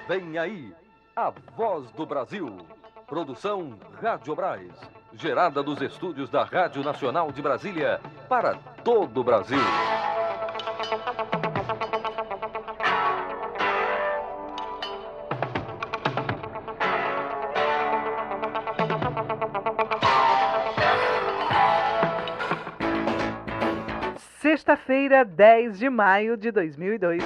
Vem aí, a Voz do Brasil. Produção Rádio Brás, gerada dos estúdios da Rádio Nacional de Brasília para todo o Brasil. Sexta-feira, 10 de maio de 2002.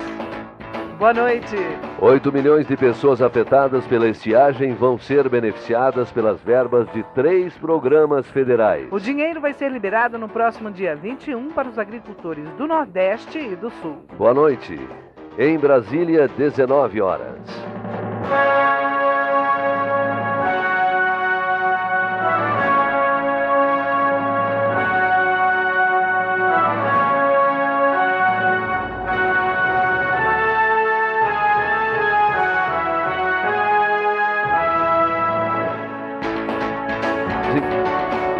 Boa noite. 8 milhões de pessoas afetadas pela estiagem vão ser beneficiadas pelas verbas de 3 programas federais. O dinheiro vai ser liberado no próximo dia 21 para os agricultores do Nordeste e do Sul. Boa noite. Em Brasília, 19 horas.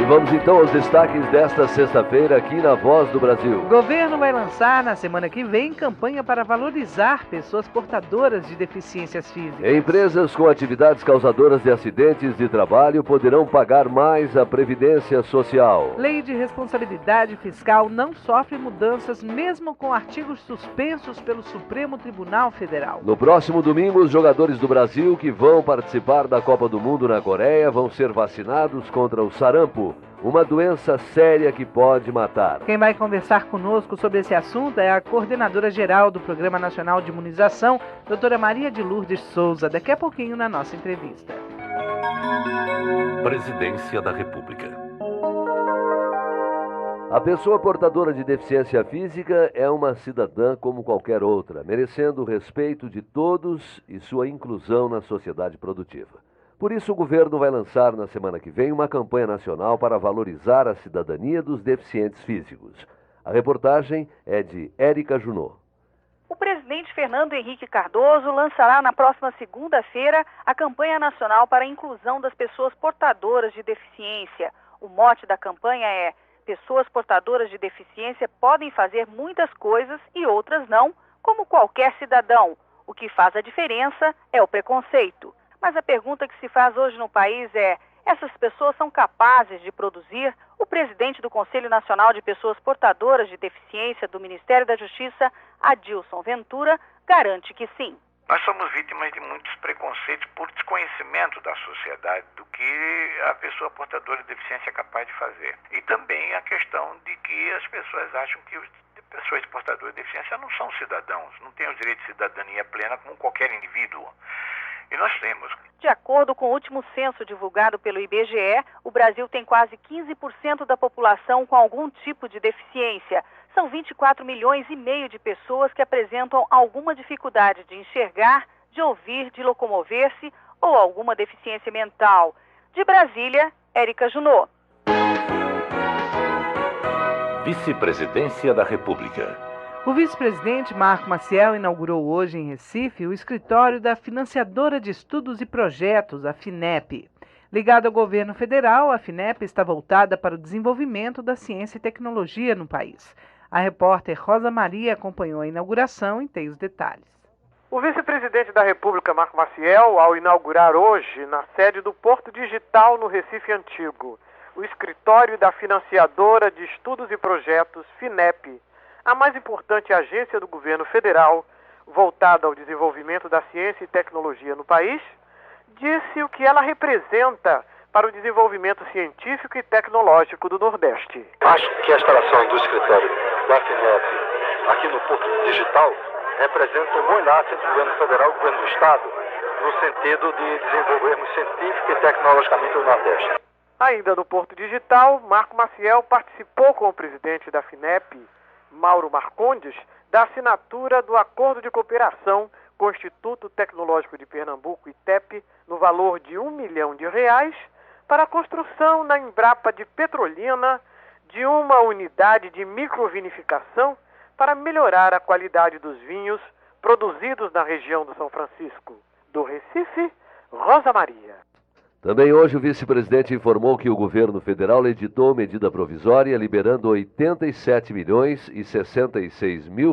Vamos então aos destaques desta sexta-feira aqui na Voz do Brasil. O governo vai lançar na semana que vem campanha para valorizar pessoas portadoras de deficiências físicas. Empresas com atividades causadoras de acidentes de trabalho poderão pagar mais a Previdência Social. Lei de responsabilidade fiscal não sofre mudanças mesmo com artigos suspensos pelo Supremo Tribunal Federal. No próximo domingo, os jogadores do Brasil que vão participar da Copa do Mundo na Coreia vão ser vacinados contra o sarampo, uma doença séria que pode matar. Quem vai conversar conosco sobre esse assunto é a coordenadora geral do Programa Nacional de Imunização, doutora Maria de Lourdes Souza, daqui a pouquinho na nossa entrevista. Presidência da República. A pessoa portadora de deficiência física é uma cidadã como qualquer outra, merecendo o respeito de todos e sua inclusão na sociedade produtiva. Por isso, o governo vai lançar na semana que vem uma campanha nacional para valorizar a cidadania dos deficientes físicos. A reportagem é de Érica Junot. O presidente Fernando Henrique Cardoso lançará na próxima segunda-feira a campanha nacional para a inclusão das pessoas portadoras de deficiência. O mote da campanha é: pessoas portadoras de deficiência podem fazer muitas coisas e outras não, como qualquer cidadão. O que faz a diferença é o preconceito. Mas a pergunta que se faz hoje no país é: essas pessoas são capazes de produzir? O presidente do Conselho Nacional de Pessoas Portadoras de Deficiência do Ministério da Justiça, Adilson Ventura, garante que sim. Nós somos vítimas de muitos preconceitos por desconhecimento da sociedade do que a pessoa portadora de deficiência é capaz de fazer. E também a questão de que as pessoas acham que as pessoas portadoras de deficiência não são cidadãos, não têm o direito de cidadania plena como qualquer indivíduo. E nós temos. De acordo com o último censo divulgado pelo IBGE, o Brasil tem quase 15% da população com algum tipo de deficiência. São 24 milhões e meio de pessoas que apresentam alguma dificuldade de enxergar, de ouvir, de locomover-se ou alguma deficiência mental. De Brasília, Érica Junot. Vice-Presidência da República. O vice-presidente Marco Maciel inaugurou hoje em Recife o escritório da Financiadora de Estudos e Projetos, a FINEP. Ligada ao governo federal, a FINEP está voltada para o desenvolvimento da ciência e tecnologia no país. A repórter Rosa Maria acompanhou a inauguração e tem os detalhes. O vice-presidente da República, Marco Maciel, ao inaugurar hoje, na sede do Porto Digital, no Recife Antigo, o escritório da Financiadora de Estudos e Projetos, FINEP, a mais importante agência do governo federal voltada ao desenvolvimento da ciência e tecnologia no país, disse o que ela representa para o desenvolvimento científico e tecnológico do Nordeste. Acho que a instalação do escritório da FINEP aqui no Porto Digital representa um bom enlace entre o governo federal e o governo do Estado, no sentido de desenvolvermos científica e tecnologicamente o Nordeste. Ainda no Porto Digital, Marco Maciel participou com o presidente da FINEP, Mauro Marcondes, da assinatura do Acordo de Cooperação com o Instituto Tecnológico de Pernambuco, ITEP, no valor de R$1 milhão, para a construção na Embrapa de Petrolina de uma unidade de microvinificação para melhorar a qualidade dos vinhos produzidos na região do São Francisco. Do Recife, Rosa Maria. Também hoje o vice-presidente informou que o governo federal editou medida provisória liberando R$87 milhões e 66 mil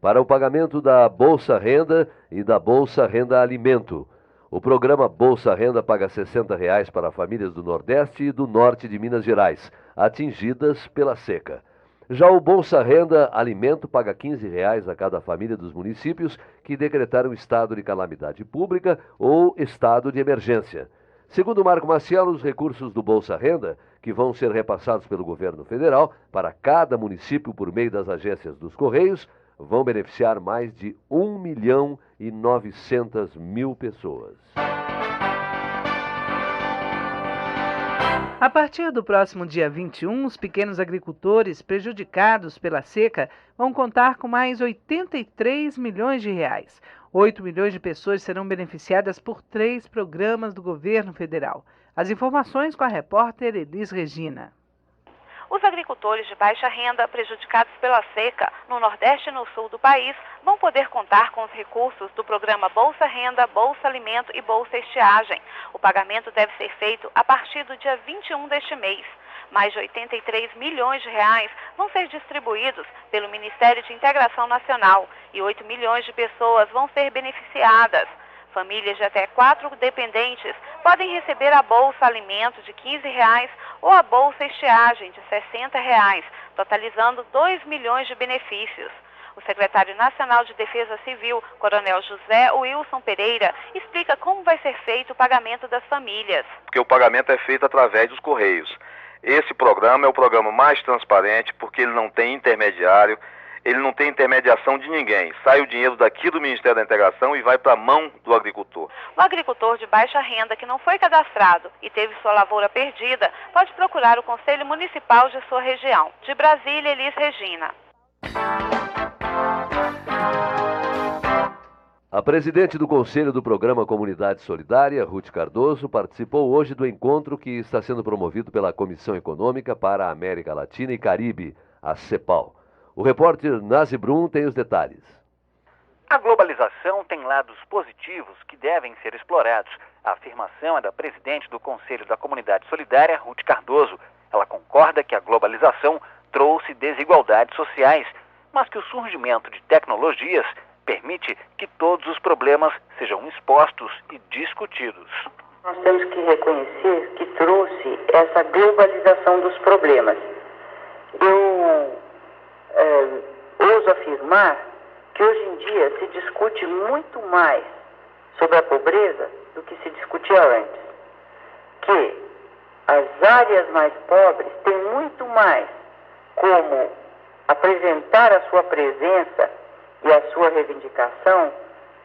para o pagamento da Bolsa Renda e da Bolsa Renda Alimento. O programa Bolsa Renda paga R$ 60 para famílias do Nordeste e do Norte de Minas Gerais, atingidas pela seca. Já o Bolsa Renda Alimento paga R$ 15 a cada família dos municípios que decretaram estado de calamidade pública ou estado de emergência. Segundo Marco Maciel, os recursos do Bolsa Renda, que vão ser repassados pelo governo federal para cada município por meio das agências dos Correios, vão beneficiar mais de 1.900.000 pessoas. A partir do próximo dia 21, os pequenos agricultores prejudicados pela seca vão contar com mais R$ 83 milhões. 8 milhões de pessoas serão beneficiadas por 3 programas do governo federal. As informações com a repórter Elis Regina. Os agricultores de baixa renda prejudicados pela seca no Nordeste e no Sul do país vão poder contar com os recursos do programa Bolsa Renda, Bolsa Alimento e Bolsa Estiagem. O pagamento deve ser feito a partir do dia 21 deste mês. Mais de R$ 83 milhões vão ser distribuídos pelo Ministério de Integração Nacional e 8 milhões de pessoas vão ser beneficiadas. Famílias de até 4 dependentes podem receber a Bolsa Alimento de R$ 15 ou a Bolsa Estiagem de R$ 60, totalizando 2 milhões de benefícios. O secretário nacional de Defesa Civil, Coronel José Wilson Pereira, explica como vai ser feito o pagamento das famílias. Porque o pagamento é feito através dos Correios. Esse programa é o programa mais transparente porque ele não tem intermediário, ele não tem intermediação de ninguém. Sai o dinheiro daqui do Ministério da Integração e vai para a mão do agricultor. O agricultor de baixa renda que não foi cadastrado e teve sua lavoura perdida pode procurar o Conselho Municipal de sua região. De Brasília, Elis Regina. A presidente do Conselho do Programa Comunidade Solidária, Ruth Cardoso, participou hoje do encontro que está sendo promovido pela Comissão Econômica para a América Latina e Caribe, a CEPAL. O repórter Nazi Brum tem os detalhes. A globalização tem lados positivos que devem ser explorados. A afirmação é da presidente do Conselho da Comunidade Solidária, Ruth Cardoso. Ela concorda que a globalização trouxe desigualdades sociais, mas que o surgimento de tecnologias permite que todos os problemas sejam expostos e discutidos. Nós temos que reconhecer que trouxe essa globalização dos problemas. Eu ouso afirmar que hoje em dia se discute muito mais sobre a pobreza do que se discutia antes. Que as áreas mais pobres têm muito mais como apresentar a sua presença e a sua reivindicação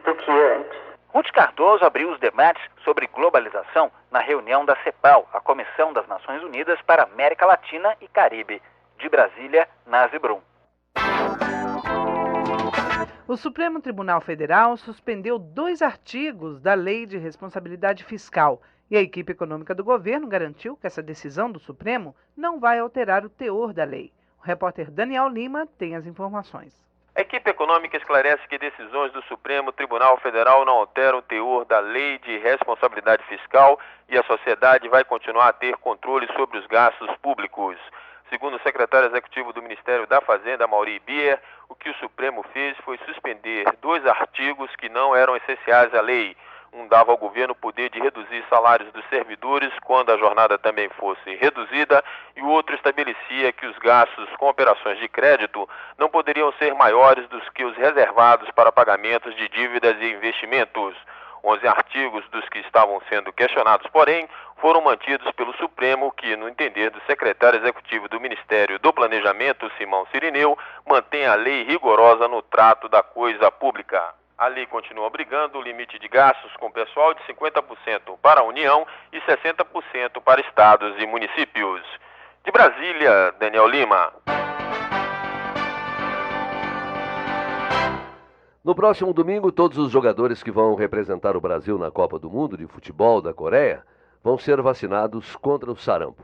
do que antes. Ruth Cardoso abriu os debates sobre globalização na reunião da CEPAL, a Comissão das Nações Unidas para a América Latina e Caribe. De Brasília, Nazi Brum. O Supremo Tribunal Federal suspendeu 2 artigos da Lei de Responsabilidade Fiscal e a equipe econômica do governo garantiu que essa decisão do Supremo não vai alterar o teor da lei. O repórter Daniel Lima tem as informações. A equipe econômica esclarece que decisões do Supremo Tribunal Federal não alteram o teor da Lei de Responsabilidade Fiscal e a sociedade vai continuar a ter controle sobre os gastos públicos. Segundo o secretário executivo do Ministério da Fazenda, Mauri Bier, o que o Supremo fez foi suspender 2 artigos que não eram essenciais à lei. Um dava ao governo o poder de reduzir salários dos servidores quando a jornada também fosse reduzida e o outro estabelecia que os gastos com operações de crédito não poderiam ser maiores dos que os reservados para pagamentos de dívidas e investimentos. 11 artigos dos que estavam sendo questionados, porém, foram mantidos pelo Supremo, que, no entender do secretário executivo do Ministério do Planejamento, Simão Cirineu, mantém a lei rigorosa no trato da coisa pública. A lei continua obrigando o limite de gastos com pessoal de 50% para a União e 60% para estados e municípios. De Brasília, Daniel Lima. No próximo domingo, todos os jogadores que vão representar o Brasil na Copa do Mundo de Futebol da Coreia vão ser vacinados contra o sarampo.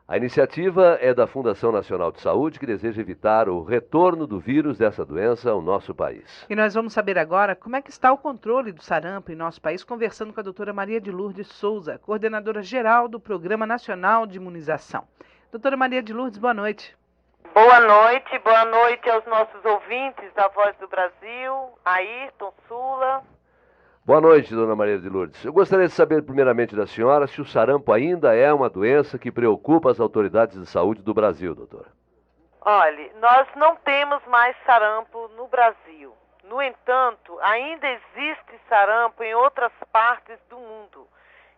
A iniciativa é da Fundação Nacional de Saúde, que deseja evitar o retorno do vírus dessa doença ao nosso país. E nós vamos saber agora como é que está o controle do sarampo em nosso país, conversando com a doutora Maria de Lourdes Souza, coordenadora geral do Programa Nacional de Imunização. Doutora Maria de Lourdes, boa noite. Boa noite aos nossos ouvintes da Voz do Brasil, Ayrton, Sula. Boa noite, dona Maria de Lourdes. Eu gostaria de saber primeiramente da senhora se o sarampo ainda é uma doença que preocupa as autoridades de saúde do Brasil, doutora. Olha, nós não temos mais sarampo no Brasil. No entanto, ainda existe sarampo em outras partes do mundo.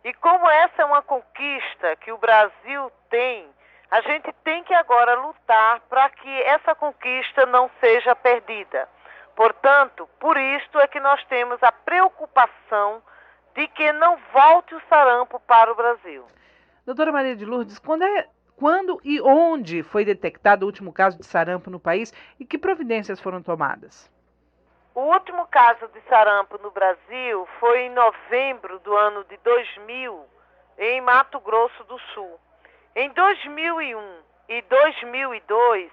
E como essa é uma conquista que o Brasil tem, a gente tem que agora lutar para que essa conquista não seja perdida. Portanto, por isto é que nós temos a preocupação de que não volte o sarampo para o Brasil. Doutora Maria de Lourdes, quando e onde foi detectado o último caso de sarampo no país e que providências foram tomadas? O último caso de sarampo no Brasil foi em novembro do ano de 2000, em Mato Grosso do Sul. Em 2001 e 2002,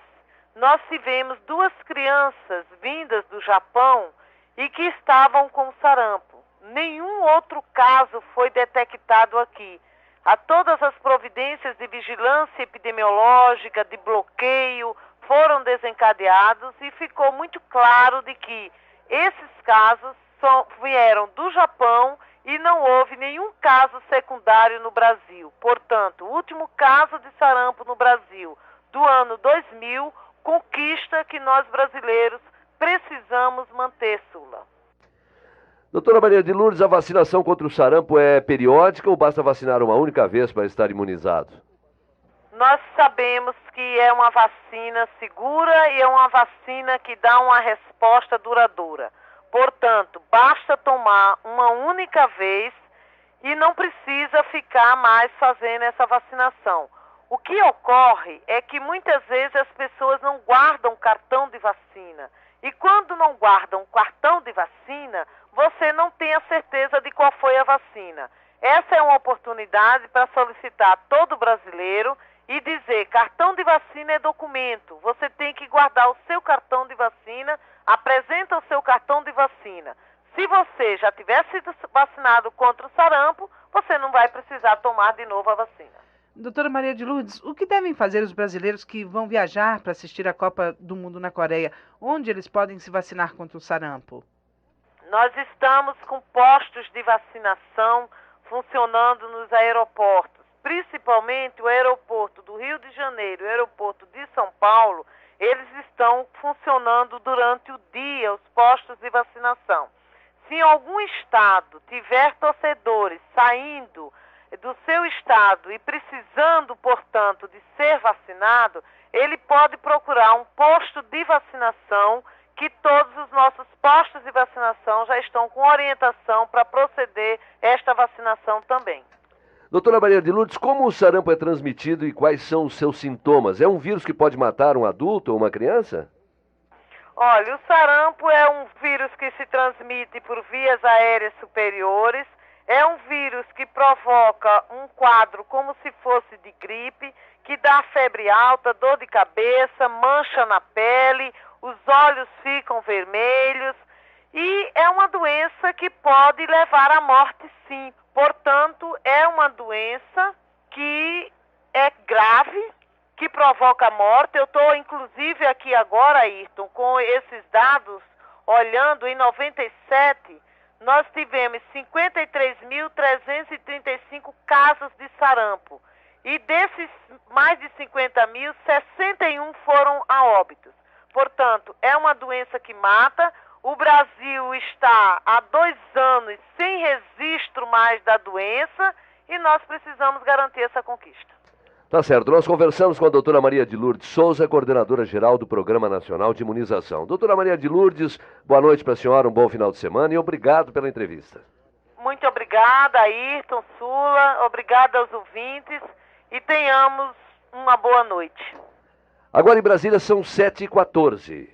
nós tivemos 2 crianças vindas do Japão e que estavam com sarampo. Nenhum outro caso foi detectado aqui. A todas as providências de vigilância epidemiológica, de bloqueio, foram desencadeados e ficou muito claro de que esses casos vieram do Japão e não houve nenhum caso secundário no Brasil. Portanto, o último caso de sarampo no Brasil do ano 2000, conquista que nós brasileiros precisamos manter, Sula. Doutora Maria de Lourdes, a vacinação contra o sarampo é periódica ou basta vacinar uma única vez para estar imunizado? Nós sabemos que é uma vacina segura e é uma vacina que dá uma resposta duradoura. Portanto, basta tomar uma única vez e não precisa ficar mais fazendo essa vacinação. O que ocorre é que muitas vezes as pessoas não guardam cartão de vacina. E quando não guardam cartão de vacina, você não tem a certeza de qual foi a vacina. Essa é uma oportunidade para solicitar a todo brasileiro e dizer: cartão de vacina é documento. Você tem que guardar o seu cartão de vacina, apresenta o seu cartão de vacina. Se você já tiver sido vacinado contra o sarampo, você não vai precisar tomar de novo a vacina. Doutora Maria de Lourdes, o que devem fazer os brasileiros que vão viajar para assistir a Copa do Mundo na Coreia? Onde eles podem se vacinar contra o sarampo? Nós estamos com postos de vacinação funcionando nos aeroportos. Principalmente o aeroporto do Rio de Janeiro e o aeroporto de São Paulo, eles estão funcionando durante o dia, os postos de vacinação. Se em algum estado tiver torcedores saindo do seu estado e precisando, portanto, de ser vacinado, ele pode procurar um posto de vacinação, que todos os nossos postos de vacinação já estão com orientação para proceder esta vacinação também. Doutora Maria de Lourdes, como o sarampo é transmitido e quais são os seus sintomas? É um vírus que pode matar um adulto ou uma criança? Olha, o sarampo é um vírus que se transmite por vias aéreas superiores. É um vírus que provoca um quadro como se fosse de gripe, que dá febre alta, dor de cabeça, mancha na pele, os olhos ficam vermelhos e é uma doença que pode levar à morte, sim. Portanto, é uma doença que é grave, que provoca morte. Eu estou, inclusive, aqui agora, Ayrton, com esses dados, olhando em 97, nós tivemos 53.335 casos de sarampo. E desses mais de 50 mil, 61 foram a óbitos. Portanto, é uma doença que mata. O Brasil está há 2 anos sem registro mais da doença e nós precisamos garantir essa conquista. Tá certo. Nós conversamos com a doutora Maria de Lourdes Souza, coordenadora-geral do Programa Nacional de Imunização. Doutora Maria de Lourdes, boa noite para a senhora, um bom final de semana e obrigado pela entrevista. Muito obrigada, Ayrton, Sula, obrigada aos ouvintes e tenhamos uma boa noite. Agora em Brasília são 7h14.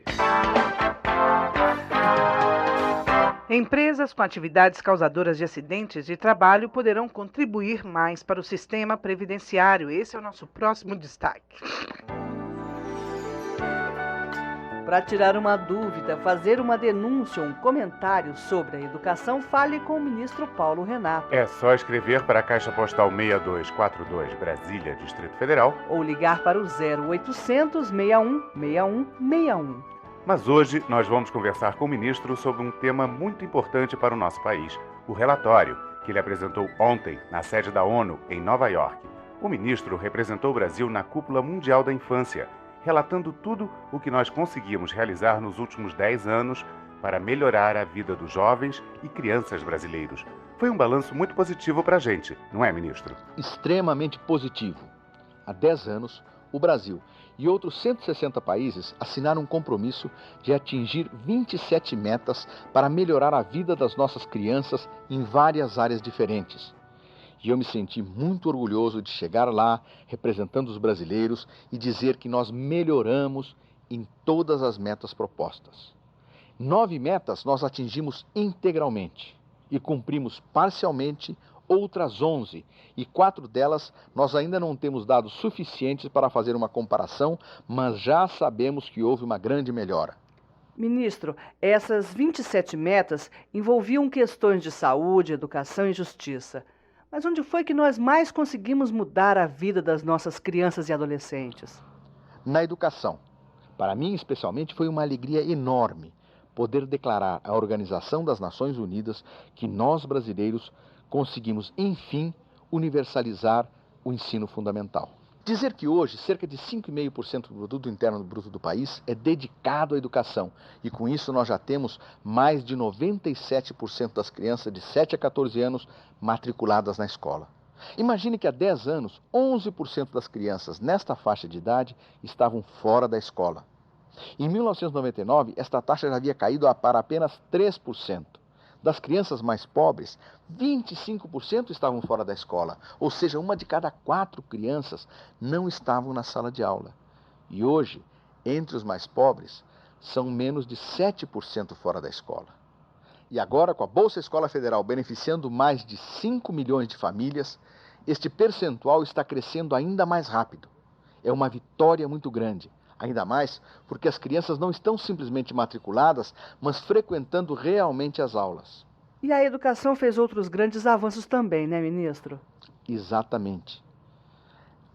Empresas com atividades causadoras de acidentes de trabalho poderão contribuir mais para o sistema previdenciário. Esse é o nosso próximo destaque. Para tirar uma dúvida, fazer uma denúncia ou um comentário sobre a educação, fale com o ministro Paulo Renato. É só escrever para a Caixa Postal 6242, Brasília, Distrito Federal. Ou ligar para o 0800 61 61 61. Mas hoje nós vamos conversar com o ministro sobre um tema muito importante para o nosso país, o relatório que ele apresentou ontem na sede da ONU, em Nova York. O ministro representou o Brasil na Cúpula Mundial da Infância, relatando tudo o que nós conseguimos realizar nos últimos 10 anos para melhorar a vida dos jovens e crianças brasileiros. Foi um balanço muito positivo para a gente, não é, ministro? Extremamente positivo. Há 10 anos, o Brasil e outros 160 países assinaram um compromisso de atingir 27 metas para melhorar a vida das nossas crianças em várias áreas diferentes. E eu me senti muito orgulhoso de chegar lá, representando os brasileiros, e dizer que nós melhoramos em todas as metas propostas. 9 metas nós atingimos integralmente e cumprimos parcialmente outras 11, e 4 delas nós ainda não temos dados suficientes para fazer uma comparação, mas já sabemos que houve uma grande melhora. Ministro, essas 27 metas envolviam questões de saúde, educação e justiça. Mas onde foi que nós mais conseguimos mudar a vida das nossas crianças e adolescentes? Na educação. Para mim, especialmente, foi uma alegria enorme poder declarar à Organização das Nações Unidas que nós, brasileiros, conseguimos, enfim, universalizar o ensino fundamental. Dizer que hoje cerca de 5,5% do produto interno bruto do país é dedicado à educação, e com isso nós já temos mais de 97% das crianças de 7 a 14 anos matriculadas na escola. Imagine que há 10 anos, 11% das crianças nesta faixa de idade estavam fora da escola. Em 1999, esta taxa já havia caído para apenas 3%. Das crianças mais pobres, 25% estavam fora da escola, ou seja, 1 de cada 4 crianças não estavam na sala de aula. E hoje, entre os mais pobres, são menos de 7% fora da escola. E agora, com a Bolsa Escola Federal beneficiando mais de 5 milhões de famílias, este percentual está crescendo ainda mais rápido. É uma vitória muito grande. Ainda mais porque as crianças não estão simplesmente matriculadas, mas frequentando realmente as aulas. E a educação fez outros grandes avanços também, né, ministro? Exatamente.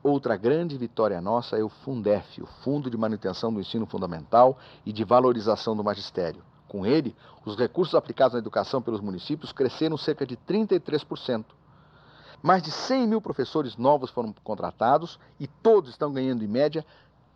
Outra grande vitória nossa é o Fundef, o Fundo de Manutenção do Ensino Fundamental e de Valorização do Magistério. Com ele, os recursos aplicados na educação pelos municípios cresceram cerca de 33%. Mais de 100 mil professores novos foram contratados e todos estão ganhando, em média,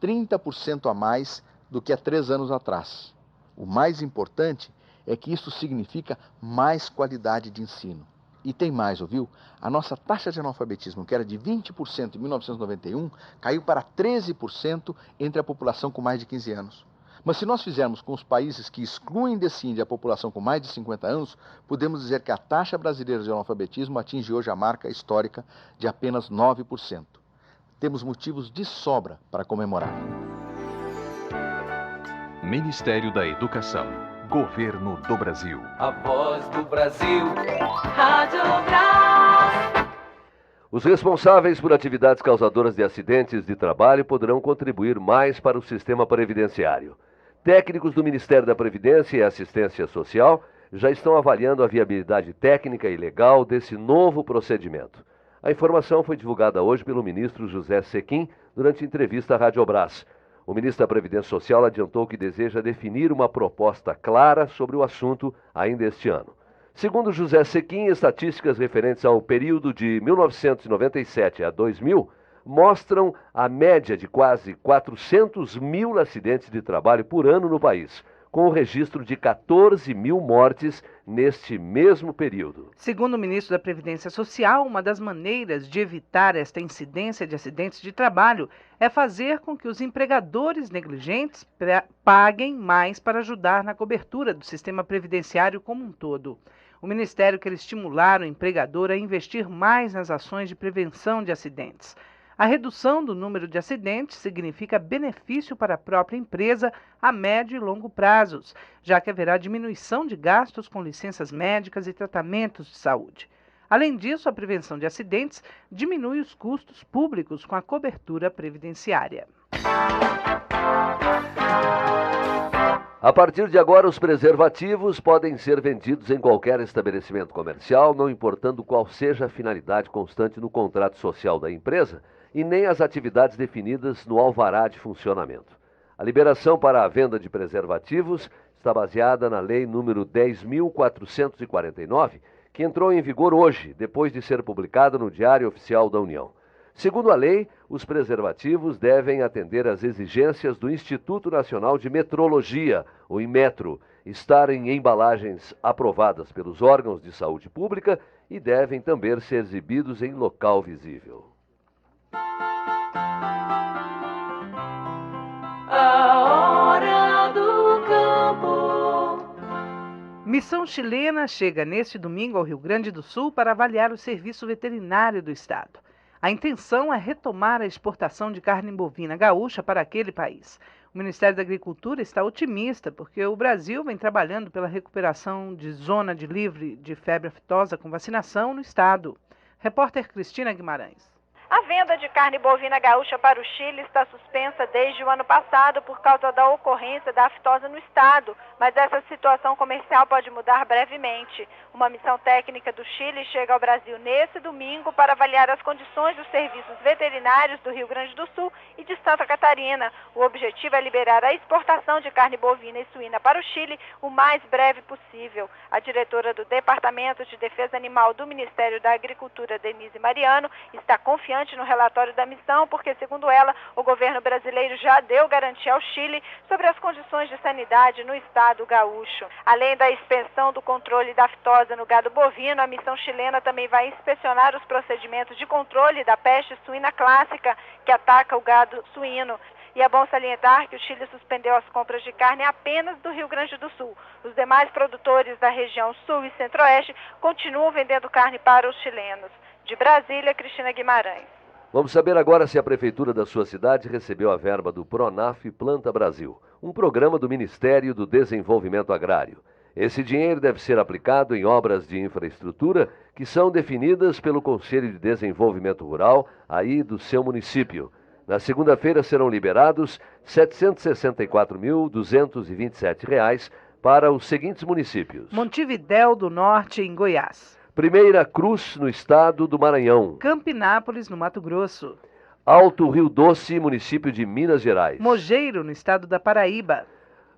30% a mais do que há 3 anos atrás. O mais importante é que isso significa mais qualidade de ensino. E tem mais, ouviu? A nossa taxa de analfabetismo, que era de 20% em 1991, caiu para 13% entre a população com mais de 15 anos. Mas se nós fizermos com os países que excluem desse índice a população com mais de 50 anos, podemos dizer que a taxa brasileira de analfabetismo atinge hoje a marca histórica de apenas 9%. Temos motivos de sobra para comemorar. Ministério da Educação. Governo do Brasil. A voz do Brasil. Rádio Brás. Os responsáveis por atividades causadoras de acidentes de trabalho poderão contribuir mais para o sistema previdenciário. Técnicos do Ministério da Previdência e Assistência Social já estão avaliando a viabilidade técnica e legal desse novo procedimento. A informação foi divulgada hoje pelo ministro José Sequim durante entrevista à Rádio Brás. O ministro da Previdência Social adiantou que deseja definir uma proposta clara sobre o assunto ainda este ano. Segundo José Sequim, estatísticas referentes ao período de 1997 a 2000 mostram a média de quase 400 mil acidentes de trabalho por ano no país, com o registro de 14 mil mortes neste mesmo período. Segundo o ministro da Previdência Social, uma das maneiras de evitar esta incidência de acidentes de trabalho é fazer com que os empregadores negligentes paguem mais para ajudar na cobertura do sistema previdenciário como um todo. O Ministério quer estimular o empregador a investir mais nas ações de prevenção de acidentes. A redução do número de acidentes significa benefício para a própria empresa a médio e longo prazos, já que haverá diminuição de gastos com licenças médicas e tratamentos de saúde. Além disso, a prevenção de acidentes diminui os custos públicos com a cobertura previdenciária. A partir de agora, os preservativos podem ser vendidos em qualquer estabelecimento comercial, não importando qual seja a finalidade constante no contrato social da empresa e nem as atividades definidas no alvará de funcionamento. A liberação para a venda de preservativos está baseada na Lei número 10.449, que entrou em vigor hoje, depois de ser publicada no Diário Oficial da União. Segundo a lei, os preservativos devem atender às exigências do Instituto Nacional de Metrologia, o Inmetro, estar em embalagens aprovadas pelos órgãos de saúde pública e devem também ser exibidos em local visível. A hora do campo. Missão chilena chega neste domingo ao Rio Grande do Sul para avaliar o serviço veterinário do estado. A intenção é retomar a exportação de carne bovina gaúcha para aquele país. O Ministério da Agricultura está otimista porque o Brasil vem trabalhando pela recuperação de zona de livre de febre aftosa com vacinação no estado. Repórter Cristina Guimarães. A venda de carne bovina gaúcha para o Chile está suspensa desde o ano passado por causa da ocorrência da aftosa no estado, mas essa situação comercial pode mudar brevemente. Uma missão técnica do Chile chega ao Brasil nesse domingo para avaliar as condições dos serviços veterinários do Rio Grande do Sul e de Santa Catarina. O objetivo é liberar a exportação de carne bovina e suína para o Chile o mais breve possível. A diretora do Departamento de Defesa Animal do Ministério da Agricultura, Denise Mariano, está confiante no relatório da missão, porque, segundo ela, o governo brasileiro já deu garantia ao Chile sobre as condições de sanidade no estado gaúcho. Além da inspeção do controle da aftosa no gado bovino, a missão chilena também vai inspecionar os procedimentos de controle da peste suína clássica, que ataca o gado suíno. E é bom salientar que o Chile suspendeu as compras de carne apenas do Rio Grande do Sul. Os demais produtores da região sul e centro-oeste continuam vendendo carne para os chilenos. De Brasília, Cristina Guimarães. Vamos saber agora se a prefeitura da sua cidade recebeu a verba do Pronaf Planta Brasil, um programa do Ministério do Desenvolvimento Agrário. Esse dinheiro deve ser aplicado em obras de infraestrutura que são definidas pelo Conselho de Desenvolvimento Rural aí do seu município. Na segunda-feira serão liberados R$ 764.227 para os seguintes municípios: Montevidéu do Norte, em Goiás. Primeira Cruz, no estado do Maranhão. Campinápolis, no Mato Grosso. Alto Rio Doce, município de Minas Gerais. Mogeiro, no estado da Paraíba.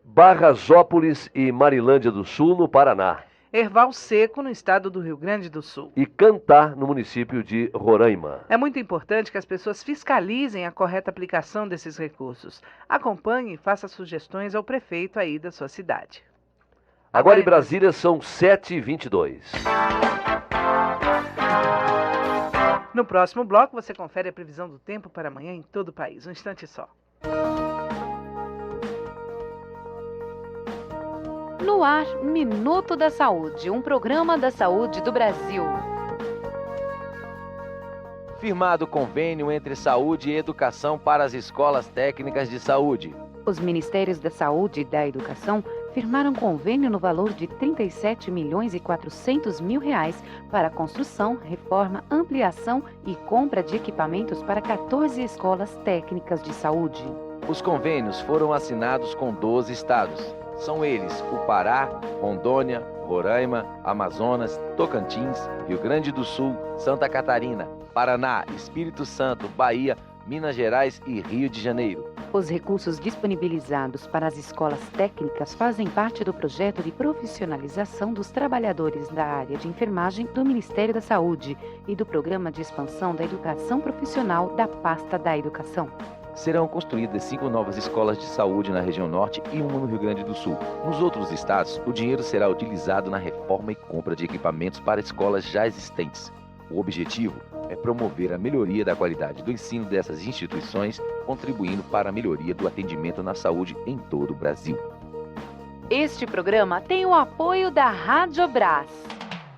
Barrasópolis e Marilândia do Sul, no Paraná. Erval Seco, no estado do Rio Grande do Sul. E Cantá, no município de Roraima. É muito importante que as pessoas fiscalizem a correta aplicação desses recursos. Acompanhe e faça sugestões ao prefeito aí da sua cidade. Agora em Brasília são 7h22. No próximo bloco você confere a previsão do tempo para amanhã em todo o país. Um instante só. No ar, Minuto da Saúde, um programa da saúde do Brasil. Firmado convênio entre saúde e educação para as escolas técnicas de saúde. Os Ministérios da Saúde e da Educação firmaram convênio no valor de R$ 37.400.000 para a construção, reforma, ampliação e compra de equipamentos para 14 escolas técnicas de saúde. Os convênios foram assinados com 12 estados. São eles o Pará, Rondônia, Roraima, Amazonas, Tocantins, Rio Grande do Sul, Santa Catarina, Paraná, Espírito Santo, Bahia, Minas Gerais e Rio de Janeiro. Os recursos disponibilizados para as escolas técnicas fazem parte do projeto de profissionalização dos trabalhadores da área de enfermagem do Ministério da Saúde e do Programa de Expansão da Educação Profissional da Pasta da Educação. Serão construídas 5 novas escolas de saúde na região norte e uma no Rio Grande do Sul. Nos outros estados, o dinheiro será utilizado na reforma e compra de equipamentos para escolas já existentes. O objetivo é promover a melhoria da qualidade do ensino dessas instituições, contribuindo para a melhoria do atendimento na saúde em todo o Brasil. Este programa tem o apoio da Rádio Brás.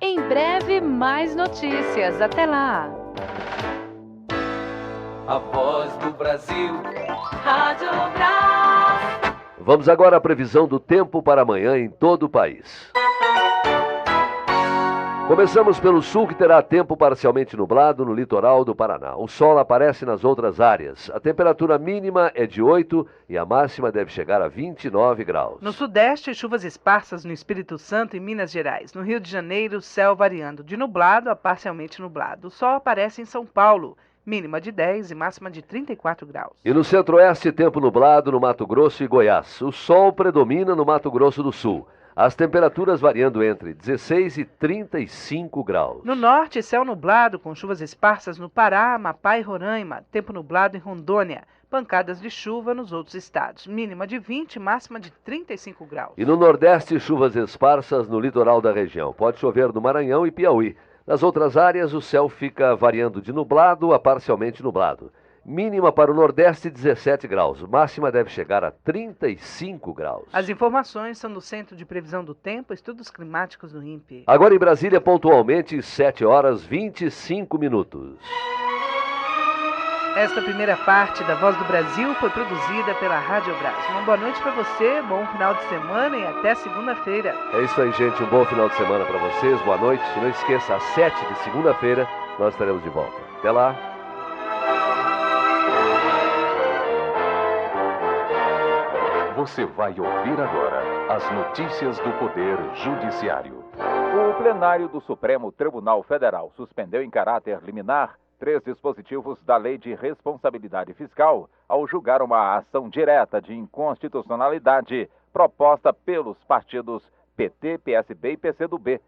Em breve, mais notícias. Até lá! A voz do Brasil, Rádio Brás. Vamos agora à previsão do tempo para amanhã em todo o país. Começamos pelo sul, que terá tempo parcialmente nublado no litoral do Paraná. O sol aparece nas outras áreas. A temperatura mínima é de 8 e a máxima deve chegar a 29 graus. No sudeste, chuvas esparsas no Espírito Santo e Minas Gerais. No Rio de Janeiro, céu variando de nublado a parcialmente nublado. O sol aparece em São Paulo, mínima de 10 e máxima de 34 graus. E no centro-oeste, tempo nublado no Mato Grosso e Goiás. O sol predomina no Mato Grosso do Sul. As temperaturas variando entre 16 e 35 graus. No norte, céu nublado com chuvas esparsas no Pará, Amapá e Roraima. Tempo nublado em Rondônia. Pancadas de chuva nos outros estados. Mínima de 20, máxima de 35 graus. E no nordeste, chuvas esparsas no litoral da região. Pode chover no Maranhão e Piauí. Nas outras áreas, o céu fica variando de nublado a parcialmente nublado. Mínima para o Nordeste, 17 graus. Máxima deve chegar a 35 graus. As informações são do Centro de Previsão do Tempo, Estudos Climáticos do INPE. Agora em Brasília, pontualmente, 7 horas 25 minutos. Esta primeira parte da Voz do Brasil foi produzida pela Rádio Brás. Uma boa noite para você, bom final de semana e até segunda-feira. É isso aí, gente. Um bom final de semana para vocês. Boa noite. E não esqueça, às 7 de segunda-feira, nós estaremos de volta. Até lá. Você vai ouvir agora as notícias do Poder Judiciário. O plenário do Supremo Tribunal Federal suspendeu em caráter liminar 3 dispositivos da Lei de Responsabilidade Fiscal ao julgar uma ação direta de inconstitucionalidade proposta pelos partidos PT, PSB e PCdoB.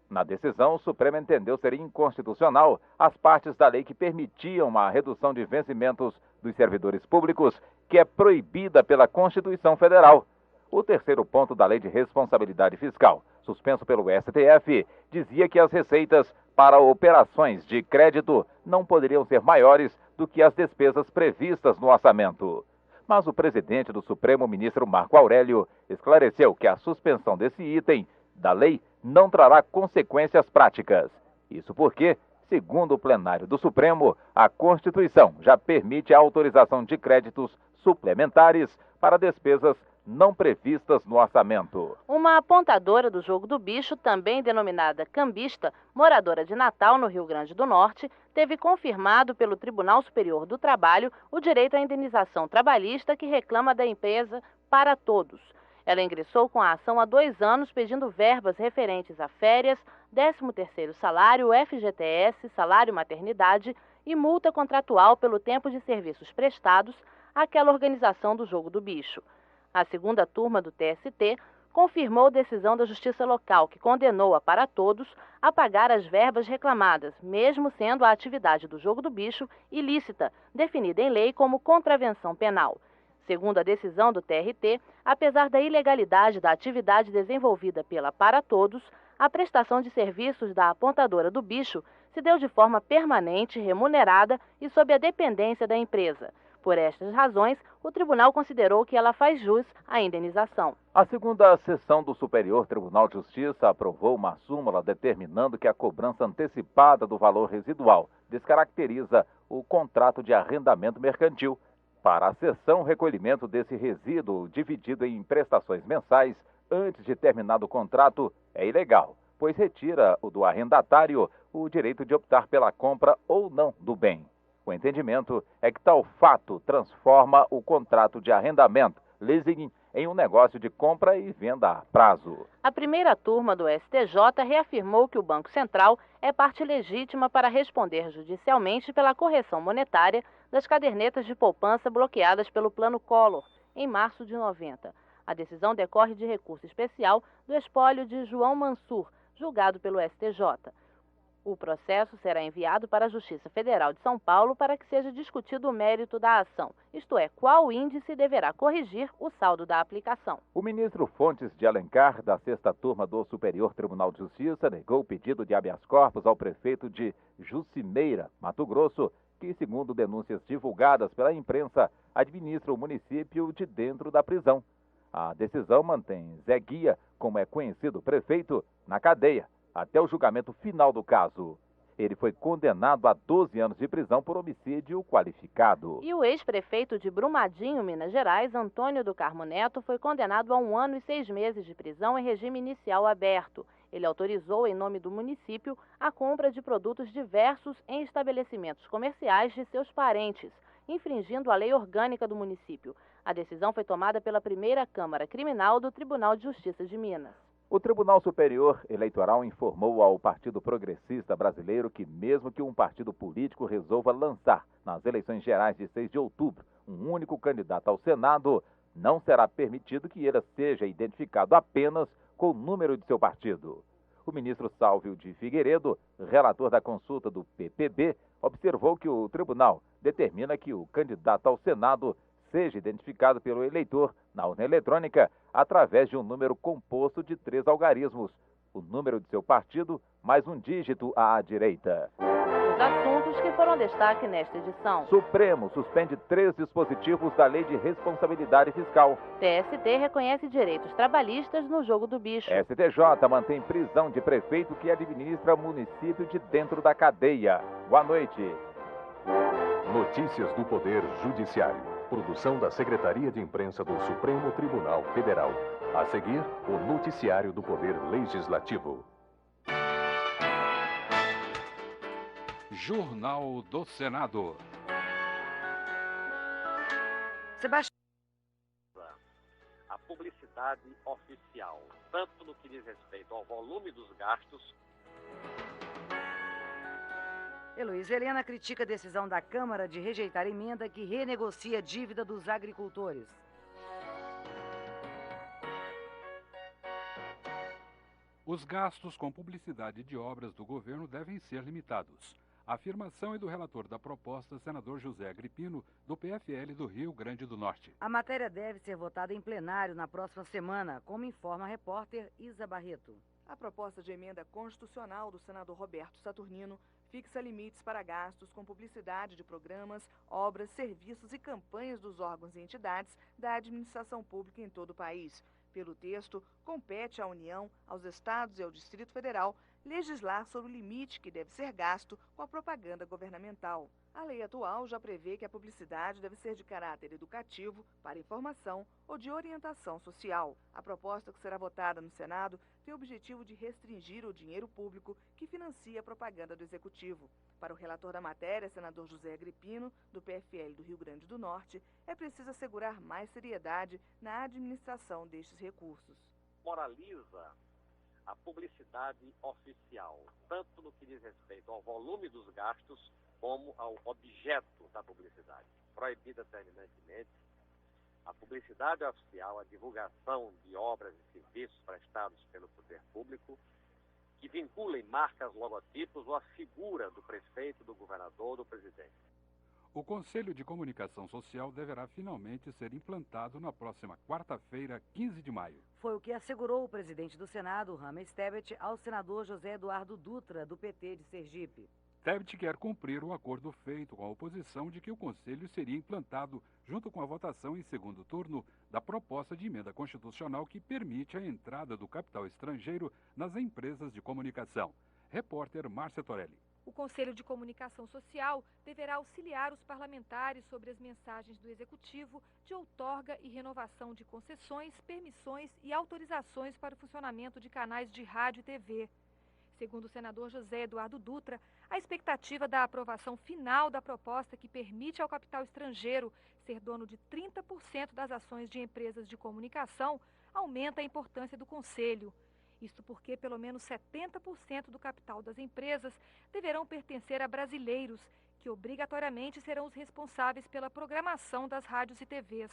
Na decisão, o Supremo entendeu ser inconstitucional as partes da lei que permitiam a redução de vencimentos dos servidores públicos, que é proibida pela Constituição Federal. O terceiro ponto da Lei de Responsabilidade Fiscal, suspenso pelo STF, dizia que as receitas para operações de crédito não poderiam ser maiores do que as despesas previstas no orçamento. Mas o presidente do Supremo, ministro Marco Aurélio, esclareceu que a suspensão desse item da lei não trará consequências práticas. Isso porque, segundo o plenário do Supremo, a Constituição já permite a autorização de créditos suplementares para despesas não previstas no orçamento. Uma apontadora do jogo do bicho, também denominada cambista, moradora de Natal, no Rio Grande do Norte, teve confirmado pelo Tribunal Superior do Trabalho o direito à indenização trabalhista que reclama da empresa Para Todos. Ela ingressou com a ação há 2 anos pedindo verbas referentes a férias, 13º salário, FGTS, salário maternidade e multa contratual pelo tempo de serviços prestados àquela organização do jogo do bicho. A segunda turma do TST confirmou decisão da Justiça Local, que condenou a Para Todos a pagar as verbas reclamadas, mesmo sendo a atividade do jogo do bicho ilícita, definida em lei como contravenção penal. Segundo a decisão do TRT, apesar da ilegalidade da atividade desenvolvida pela Para Todos, a prestação de serviços da apontadora do bicho se deu de forma permanente, remunerada e sob a dependência da empresa. Por estas razões, o tribunal considerou que ela faz jus à indenização. A segunda sessão do Superior Tribunal de Justiça aprovou uma súmula determinando que a cobrança antecipada do valor residual descaracteriza o contrato de arrendamento mercantil. Para a sessão, o recolhimento desse resíduo dividido em prestações mensais antes de terminado o contrato é ilegal, pois retira do arrendatário o direito de optar pela compra ou não do bem. O entendimento é que tal fato transforma o contrato de arrendamento, leasing, em um negócio de compra e venda a prazo. A primeira turma do STJ reafirmou que o Banco Central é parte legítima para responder judicialmente pela correção monetária das cadernetas de poupança bloqueadas pelo Plano Collor, em março de 90. A decisão decorre de recurso especial do espólio de João Mansur, julgado pelo STJ. O processo será enviado para a Justiça Federal de São Paulo para que seja discutido o mérito da ação, isto é, qual índice deverá corrigir o saldo da aplicação. O ministro Fontes de Alencar, da sexta turma do Superior Tribunal de Justiça, negou o pedido de habeas corpus ao prefeito de Jucimeira, Mato Grosso, que, segundo denúncias divulgadas pela imprensa, administra o município de dentro da prisão. A decisão mantém Zé Guia, como é conhecido o prefeito, na cadeia até o julgamento final do caso. Ele foi condenado a 12 anos de prisão por homicídio qualificado. E o ex-prefeito de Brumadinho, Minas Gerais, Antônio do Carmo Neto, foi condenado a 1 ano e 6 meses de prisão em regime inicial aberto. Ele autorizou, em nome do município, a compra de produtos diversos em estabelecimentos comerciais de seus parentes, infringindo a lei orgânica do município. A decisão foi tomada pela primeira Câmara Criminal do Tribunal de Justiça de Minas. O Tribunal Superior Eleitoral informou ao Partido Progressista Brasileiro que, mesmo que um partido político resolva lançar, nas eleições gerais de 6 de outubro, um único candidato ao Senado, não será permitido que ele seja identificado apenas com o número de seu partido. O ministro Sálvio de Figueiredo, relator da consulta do PPB, observou que o tribunal determina que o candidato ao Senado seja identificado pelo eleitor na urna eletrônica através de um número composto de 3 algarismos, o número de seu partido mais um dígito à direita. Os assuntos que foram destaque nesta edição. Supremo suspende 3 dispositivos da Lei de Responsabilidade Fiscal. TST reconhece direitos trabalhistas no jogo do bicho. STJ mantém prisão de prefeito que administra município de dentro da cadeia. Boa noite. Notícias do Poder Judiciário. Produção da Secretaria de Imprensa do Supremo Tribunal Federal. A seguir, o Noticiário do Poder Legislativo. Jornal do Senado. Sebastião. A publicidade oficial, tanto no que diz respeito ao volume dos gastos. Heloísa Helena critica a decisão da Câmara de rejeitar a emenda que renegocia a dívida dos agricultores. Os gastos com publicidade de obras do governo devem ser limitados. A afirmação é do relator da proposta, senador José Agripino, do PFL do Rio Grande do Norte. A matéria deve ser votada em plenário na próxima semana, como informa a repórter Isa Barreto. A proposta de emenda constitucional do senador Roberto Saturnino fixa limites para gastos com publicidade de programas, obras, serviços e campanhas dos órgãos e entidades da administração pública em todo o país. Pelo texto, compete à União, aos estados e ao Distrito Federal legislar sobre o limite que deve ser gasto com a propaganda governamental. A lei atual já prevê que a publicidade deve ser de caráter educativo, para informação ou de orientação social. A proposta que será votada no Senado tem o objetivo de restringir o dinheiro público que financia a propaganda do Executivo. Para o relator da matéria, senador José Agripino, do PFL do Rio Grande do Norte, é preciso assegurar mais seriedade na administração destes recursos. Moraliza a publicidade oficial, tanto no que diz respeito ao volume dos gastos, como ao objeto da publicidade. Proibida terminantemente a publicidade oficial, a divulgação de obras e serviços prestados pelo poder público, que vinculem marcas, logotipos ou a figura do prefeito, do governador ou do presidente. O Conselho de Comunicação Social deverá finalmente ser implantado na próxima quarta-feira, 15 de maio. Foi o que assegurou o presidente do Senado, Rames Tebet, ao senador José Eduardo Dutra, do PT de Sergipe. Tebet quer cumprir o acordo feito com a oposição de que o Conselho seria implantado junto com a votação em segundo turno da proposta de emenda constitucional que permite a entrada do capital estrangeiro nas empresas de comunicação. Repórter Márcia Torelli. O Conselho de Comunicação Social deverá auxiliar os parlamentares sobre as mensagens do Executivo de outorga e renovação de concessões, permissões e autorizações para o funcionamento de canais de rádio e TV. Segundo o senador José Eduardo Dutra, a expectativa da aprovação final da proposta que permite ao capital estrangeiro ser dono de 30% das ações de empresas de comunicação aumenta a importância do Conselho. Isto porque pelo menos 70% do capital das empresas deverão pertencer a brasileiros, que obrigatoriamente serão os responsáveis pela programação das rádios e TVs.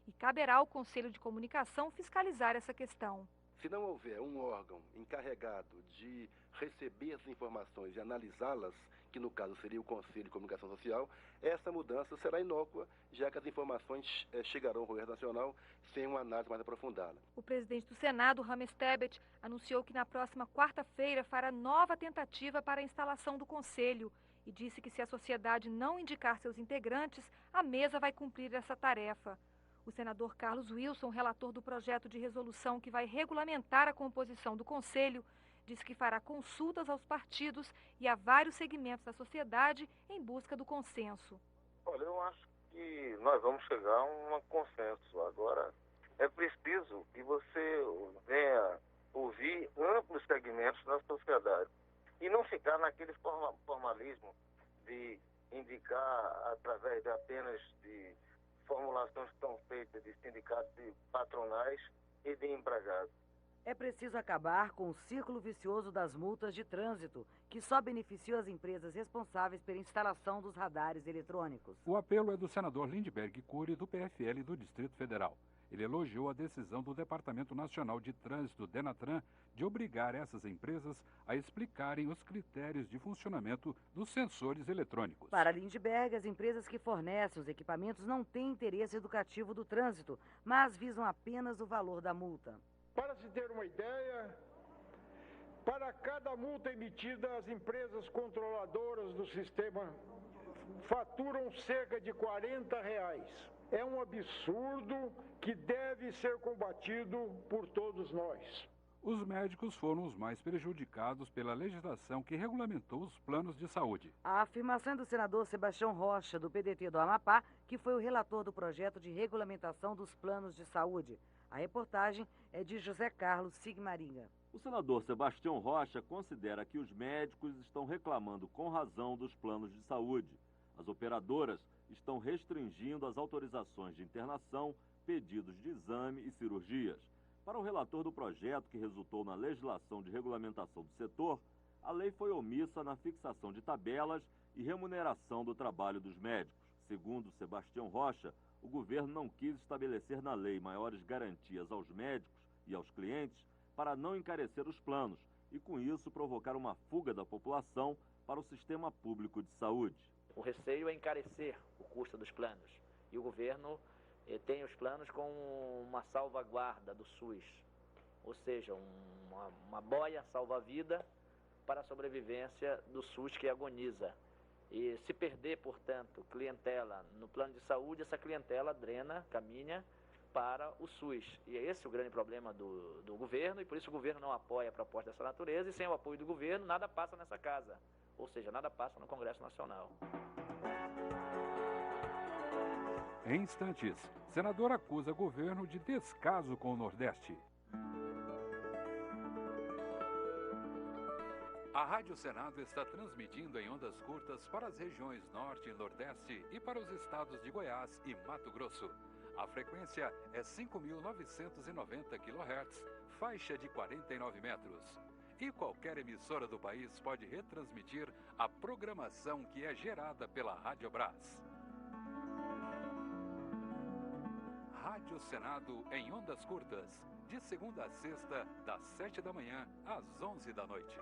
E caberá ao Conselho de Comunicação fiscalizar essa questão. Se não houver um órgão encarregado de receber as informações e analisá-las, que no caso seria o Conselho de Comunicação Social, essa mudança será inócua, já que as informações chegarão ao governo nacional sem uma análise mais aprofundada. O presidente do Senado, Rames Tebet, anunciou que na próxima quarta-feira fará nova tentativa para a instalação do Conselho e disse que se a sociedade não indicar seus integrantes, a mesa vai cumprir essa tarefa. O senador Carlos Wilson, relator do projeto de resolução que vai regulamentar a composição do Conselho, disse que fará consultas aos partidos e a vários segmentos da sociedade em busca do consenso. Olha, eu acho que nós vamos chegar a um consenso. Agora, é preciso que você venha ouvir amplos segmentos investimentos na sociedade. E não ficar naquele formalismo de indicar através de apenas de formulações que estão feitas de sindicatos e patronais e de empregados. É preciso acabar com o círculo vicioso das multas de trânsito, que só beneficiam as empresas responsáveis pela instalação dos radares eletrônicos. O apelo é do senador Lindbergh Cury, do PFL do Distrito Federal. Ele elogiou a decisão do Departamento Nacional de Trânsito, DENATRAN, de obrigar essas empresas a explicarem os critérios de funcionamento dos sensores eletrônicos. Para Lindbergh, as empresas que fornecem os equipamentos não têm interesse educativo do trânsito, mas visam apenas o valor da multa. Para se ter uma ideia, para cada multa emitida, as empresas controladoras do sistema faturam cerca de R$40. É um absurdo que deve ser combatido por todos nós. Os médicos foram os mais prejudicados pela legislação que regulamentou os planos de saúde. A afirmação é do senador Sebastião Rocha, do PDT do Amapá, que foi o relator do projeto de regulamentação dos planos de saúde. A reportagem é de José Carlos Sigmaringa. O senador Sebastião Rocha considera que os médicos estão reclamando com razão dos planos de saúde. As operadoras estão restringindo as autorizações de internação, pedidos de exame e cirurgias. Para o relator do projeto, que resultou na legislação de regulamentação do setor, a lei foi omissa na fixação de tabelas e remuneração do trabalho dos médicos. Segundo Sebastião Rocha, o governo não quis estabelecer na lei maiores garantias aos médicos e aos clientes para não encarecer os planos e, com isso, provocar uma fuga da população para o sistema público de saúde. O receio é encarecer o custo dos planos. E o governo tem os planos com uma salvaguarda do SUS, ou seja, uma boia salva-vida para a sobrevivência do SUS que agoniza. E se perder, portanto, clientela no plano de saúde, essa clientela caminha para o SUS. E é esse o grande problema do governo, e por isso o governo não apoia a proposta dessa natureza, e sem o apoio do governo, nada passa nessa casa. Ou seja, nada passa no Congresso Nacional. Em instantes, senador acusa governo de descaso com o Nordeste. A Rádio Senado está transmitindo em ondas curtas para as regiões Norte e Nordeste e para os estados de Goiás e Mato Grosso. A frequência é 5.990 kHz, faixa de 49 metros. E qualquer emissora do país pode retransmitir a programação que é gerada pela Rádio Brás. Rádio Senado em ondas curtas, de segunda a sexta, das 7 da manhã às 11 da noite.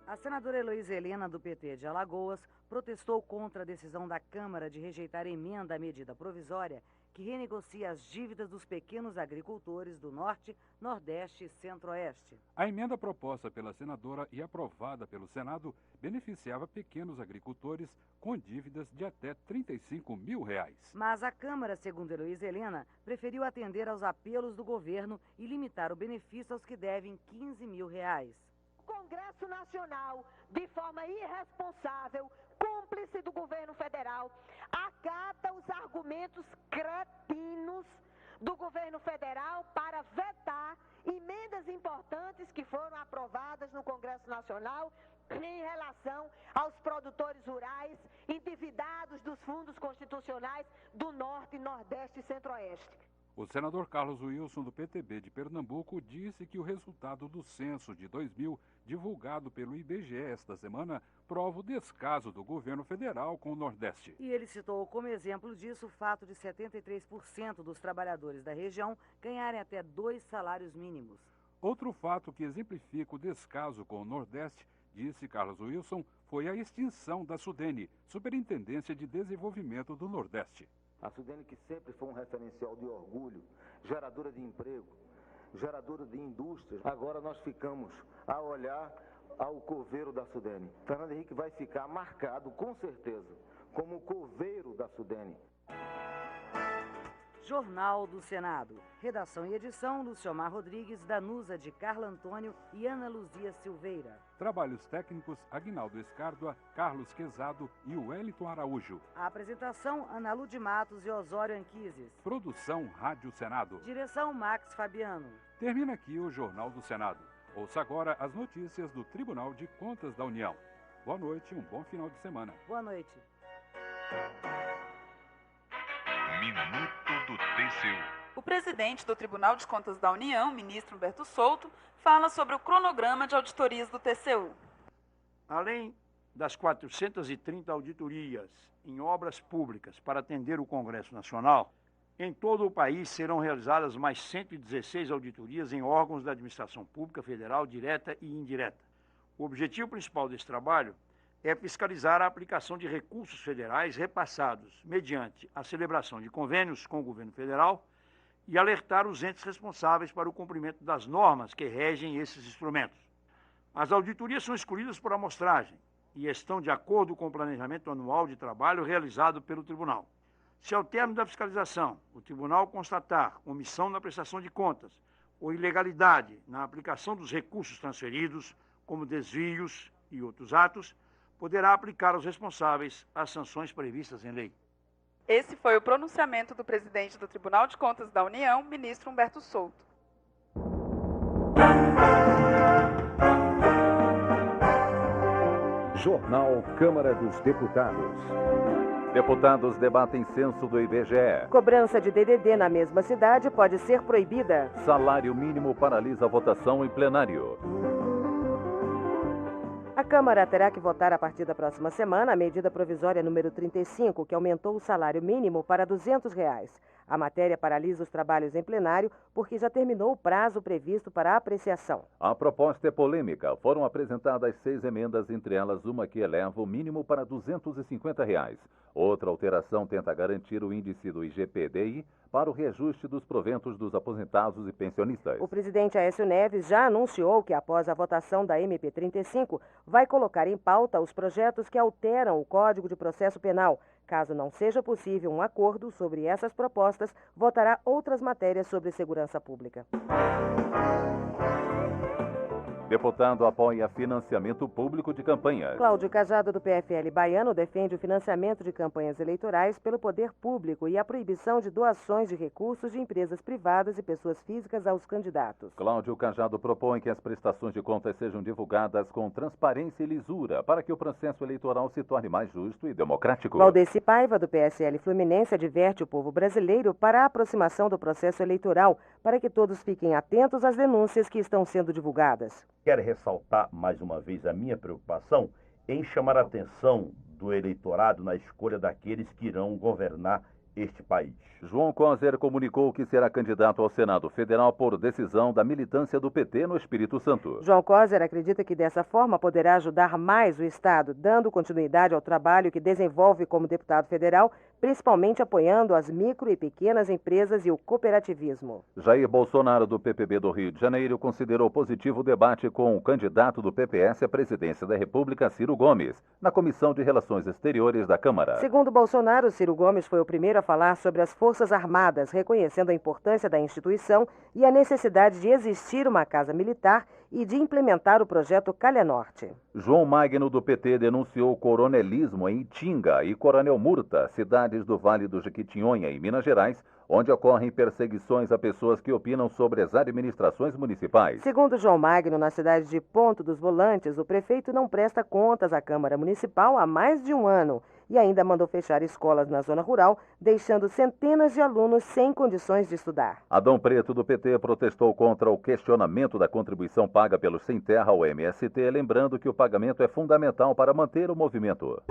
A senadora Heloísa Helena, do PT de Alagoas, protestou contra a decisão da Câmara de rejeitar a emenda à medida provisória que renegocia as dívidas dos pequenos agricultores do Norte, Nordeste e Centro-Oeste. A emenda proposta pela senadora e aprovada pelo Senado beneficiava pequenos agricultores com dívidas de até R$35 mil. Mas a Câmara, segundo Heloísa Helena, preferiu atender aos apelos do governo e limitar o benefício aos que devem R$15 mil. O Congresso Nacional, de forma irresponsável, cúmplice do governo federal, acata os argumentos cretinos do governo federal para vetar emendas importantes que foram aprovadas no Congresso Nacional em relação aos produtores rurais endividados dos fundos constitucionais do Norte, Nordeste e Centro-Oeste. O senador Carlos Wilson, do PTB de Pernambuco, disse que o resultado do censo de 2000, divulgado pelo IBGE esta semana, prova o descaso do governo federal com o Nordeste. E ele citou como exemplo disso o fato de 73% dos trabalhadores da região ganharem até 2 salários mínimos. Outro fato que exemplifica o descaso com o Nordeste, disse Carlos Wilson, foi a extinção da SUDENE, Superintendência de Desenvolvimento do Nordeste. A SUDENE, que sempre foi um referencial de orgulho, geradora de emprego, geradora de indústrias, agora nós ficamos a olhar ao coveiro da SUDENE. Fernando Henrique vai ficar marcado, com certeza, como o coveiro da SUDENE. Jornal do Senado. Redação e edição, Luciomar Rodrigues, Danusa de Carlo Antônio e Ana Luzia Silveira. Trabalhos técnicos, Aguinaldo Escárdua, Carlos Quezado e Wellington Araújo. A apresentação, Ana Lu de Matos e Osório Anquises. Produção, Rádio Senado. Direção, Max Fabiano. Termina aqui o Jornal do Senado. Ouça agora as notícias do Tribunal de Contas da União. Boa noite e um bom final de semana. Boa noite. Minuto do TCU. O presidente do Tribunal de Contas da União, ministro Humberto Souto, fala sobre o cronograma de auditorias do TCU. Além das 430 auditorias em obras públicas para atender o Congresso Nacional, em todo o país serão realizadas mais 116 auditorias em órgãos da administração pública federal, direta e indireta. O objetivo principal desse trabalho é fiscalizar a aplicação de recursos federais repassados mediante a celebração de convênios com o governo federal e alertar os entes responsáveis para o cumprimento das normas que regem esses instrumentos. As auditorias são escolhidas por amostragem e estão de acordo com o planejamento anual de trabalho realizado pelo Tribunal. Se ao término da fiscalização o Tribunal constatar omissão na prestação de contas ou ilegalidade na aplicação dos recursos transferidos, como desvios e outros atos, poderá aplicar aos responsáveis as sanções previstas em lei. Esse foi o pronunciamento do presidente do Tribunal de Contas da União, ministro Humberto Souto. Jornal Câmara dos Deputados. Deputados debatem censo do IBGE. Cobrança de DDD na mesma cidade pode ser proibida. Salário mínimo paralisa a votação em plenário. A Câmara terá que votar a partir da próxima semana a medida provisória número 35, que aumentou o salário mínimo para R$ 200. A matéria paralisa os trabalhos em plenário porque já terminou o prazo previsto para apreciação. A proposta é polêmica. Foram apresentadas 6 emendas, entre elas uma que eleva o mínimo para R$ 250. Outra alteração tenta garantir o índice do IGPDI para o reajuste dos proventos dos aposentados e pensionistas. O presidente Aécio Neves já anunciou que, após a votação da MP 35, vai colocar em pauta os projetos que alteram o Código de Processo Penal. Caso não seja possível um acordo sobre essas propostas, votará outras matérias sobre segurança pública. Deputado apoia financiamento público de campanhas. Cláudio Cajado, do PFL baiano, defende o financiamento de campanhas eleitorais pelo poder público e a proibição de doações de recursos de empresas privadas e pessoas físicas aos candidatos. Cláudio Cajado propõe que as prestações de contas sejam divulgadas com transparência e lisura para que o processo eleitoral se torne mais justo e democrático. Valdeci Paiva, do PSL Fluminense, adverte o povo brasileiro para a aproximação do processo eleitoral, para que todos fiquem atentos às denúncias que estão sendo divulgadas. Quero ressaltar mais uma vez a minha preocupação em chamar a atenção do eleitorado na escolha daqueles que irão governar este país. João Coser comunicou que será candidato ao Senado Federal por decisão da militância do PT no Espírito Santo. João Coser acredita que dessa forma poderá ajudar mais o Estado, dando continuidade ao trabalho que desenvolve como deputado federal, principalmente apoiando as micro e pequenas empresas e o cooperativismo. Jair Bolsonaro, do PPB do Rio de Janeiro, considerou positivo o debate com o candidato do PPS à presidência da República, Ciro Gomes, na Comissão de Relações Exteriores da Câmara. Segundo Bolsonaro, Ciro Gomes foi o primeiro a falar sobre as Forças Armadas, reconhecendo a importância da instituição e a necessidade de existir uma casa militar e de implementar o projeto Calha Norte. João Magno, do PT, denunciou o coronelismo em Itinga e Coronel Murta, cidades do Vale do Jequitinhonha, em Minas Gerais, onde ocorrem perseguições a pessoas que opinam sobre as administrações municipais. Segundo João Magno, na cidade de Ponto dos Volantes, o prefeito não presta contas à Câmara Municipal há mais de um ano e ainda mandou fechar escolas na zona rural, deixando centenas de alunos sem condições de estudar. Adão Preto, do PT, protestou contra o questionamento da contribuição paga pelos sem terra ao MST, lembrando que o pagamento é fundamental para manter o movimento.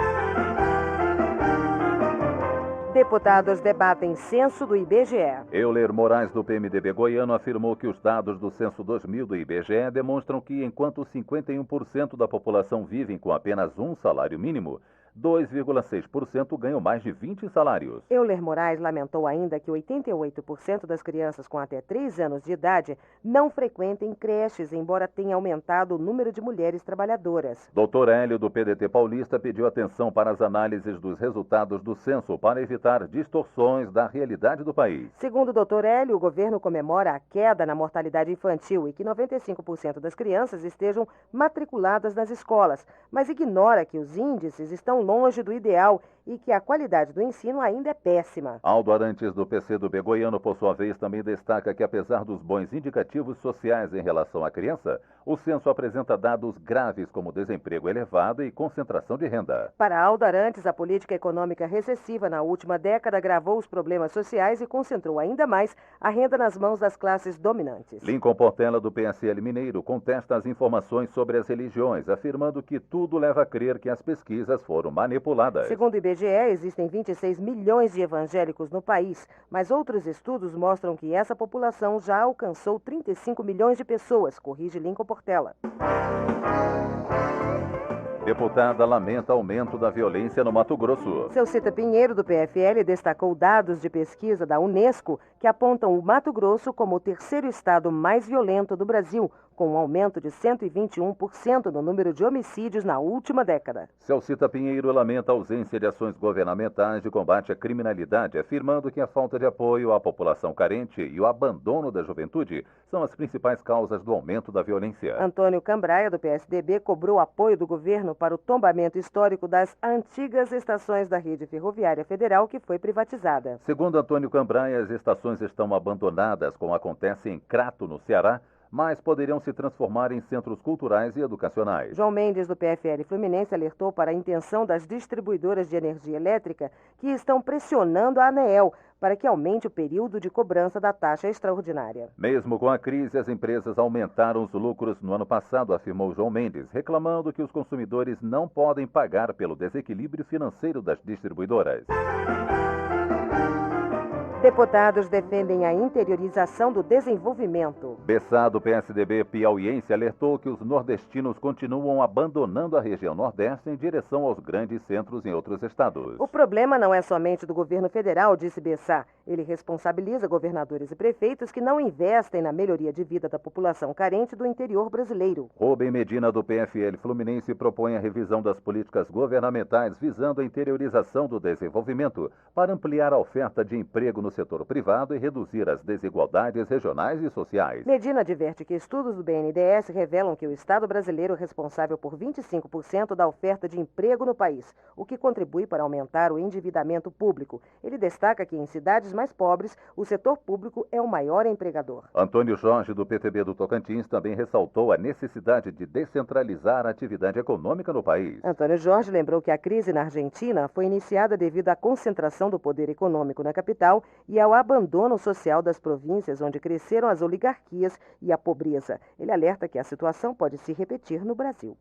Deputados debatem censo do IBGE. Euler Moraes, do PMDB goiano, afirmou que os dados do censo 2000 do IBGE demonstram que, enquanto 51% da população vivem com apenas um salário mínimo, 2,6% ganham mais de 20 salários. Euler Moraes lamentou ainda que 88% das crianças com até 3 anos de idade não frequentem creches, embora tenha aumentado o número de mulheres trabalhadoras. Dr. Hélio, do PDT paulista, pediu atenção para as análises dos resultados do censo para evitar distorções da realidade do país. Segundo o Dr. Hélio, o governo comemora a queda na mortalidade infantil e que 95% das crianças estejam matriculadas nas escolas, mas ignora que os índices estão longe do ideal e que a qualidade do ensino ainda é péssima. Aldo Arantes, do PCdoB goiano, por sua vez, também destaca que, apesar dos bons indicativos sociais em relação à criança, O censo apresenta dados graves como desemprego elevado e concentração de renda. Para Aldo Arantes, a política econômica recessiva na última década agravou os problemas sociais e concentrou ainda mais a renda nas mãos das classes dominantes. Lincoln Portela, do PSL Mineiro, contesta as informações sobre as religiões, afirmando que tudo leva a crer que as pesquisas foram manipuladas. Segundo o IBGE, existem 26 milhões de evangélicos no país, mas outros estudos mostram que essa população já alcançou 35 milhões de pessoas, corrige Lincoln Portela. Deputada lamenta aumento da violência no Mato Grosso. Celcita Pinheiro, do PFL, destacou dados de pesquisa da Unesco que apontam o Mato Grosso como o terceiro estado mais violento do Brasil, com um aumento de 121% no número de homicídios na última década. Celcita Pinheiro lamenta a ausência de ações governamentais de combate à criminalidade, afirmando que a falta de apoio à população carente e o abandono da juventude são as principais causas do aumento da violência. Antônio Cambraia, do PSDB, cobrou apoio do governo para o tombamento histórico das antigas estações da rede ferroviária federal que foi privatizada. Segundo Antônio Cambraia, as estações estão abandonadas, como acontece em Crato, no Ceará, mas poderiam se transformar em centros culturais e educacionais. João Mendes, do PFL Fluminense, alertou para a intenção das distribuidoras de energia elétrica que estão pressionando a ANEEL para que aumente o período de cobrança da taxa extraordinária. Mesmo com a crise, as empresas aumentaram os lucros no ano passado, afirmou João Mendes, reclamando que os consumidores não podem pagar pelo desequilíbrio financeiro das distribuidoras. Deputados defendem a interiorização do desenvolvimento. Bessá, do PSDB piauiense, alertou que os nordestinos continuam abandonando a região nordeste em direção aos grandes centros em outros estados. O problema não é somente do governo federal, disse Bessá. Ele responsabiliza governadores e prefeitos que não investem na melhoria de vida da população carente do interior brasileiro. Rubem Medina, do PFL Fluminense, propõe a revisão das políticas governamentais visando a interiorização do desenvolvimento para ampliar a oferta de emprego no setor privado e reduzir as desigualdades regionais e sociais. Medina adverte que estudos do BNDES revelam que o Estado brasileiro é responsável por 25% da oferta de emprego no país, o que contribui para aumentar o endividamento público. Ele destaca que em cidades mais pobres, o setor público é o maior empregador. Antônio Jorge, do PTB do Tocantins, também ressaltou a necessidade de descentralizar a atividade econômica no país. Antônio Jorge lembrou que a crise na Argentina foi iniciada devido à concentração do poder econômico na capital e ao abandono social das províncias onde cresceram as oligarquias e a pobreza. Ele alerta que a situação pode se repetir no Brasil.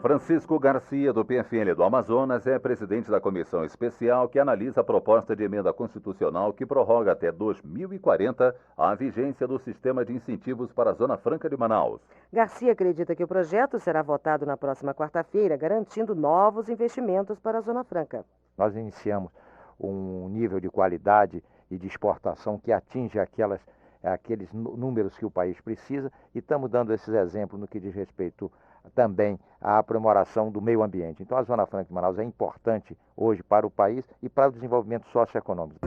Francisco Garcia, do PFL do Amazonas, é presidente da comissão especial que analisa a proposta de emenda constitucional que prorroga até 2040 a vigência do sistema de incentivos para a Zona Franca de Manaus. Garcia acredita que o projeto será votado na próxima quarta-feira, garantindo novos investimentos para a Zona Franca. Nós iniciamos um nível de qualidade e de exportação que atinge aqueles números que o país precisa e estamos dando esses exemplos no que diz respeito também à aprimoração do meio ambiente. Então a Zona Franca de Manaus é importante hoje para o país e para o desenvolvimento socioeconômico.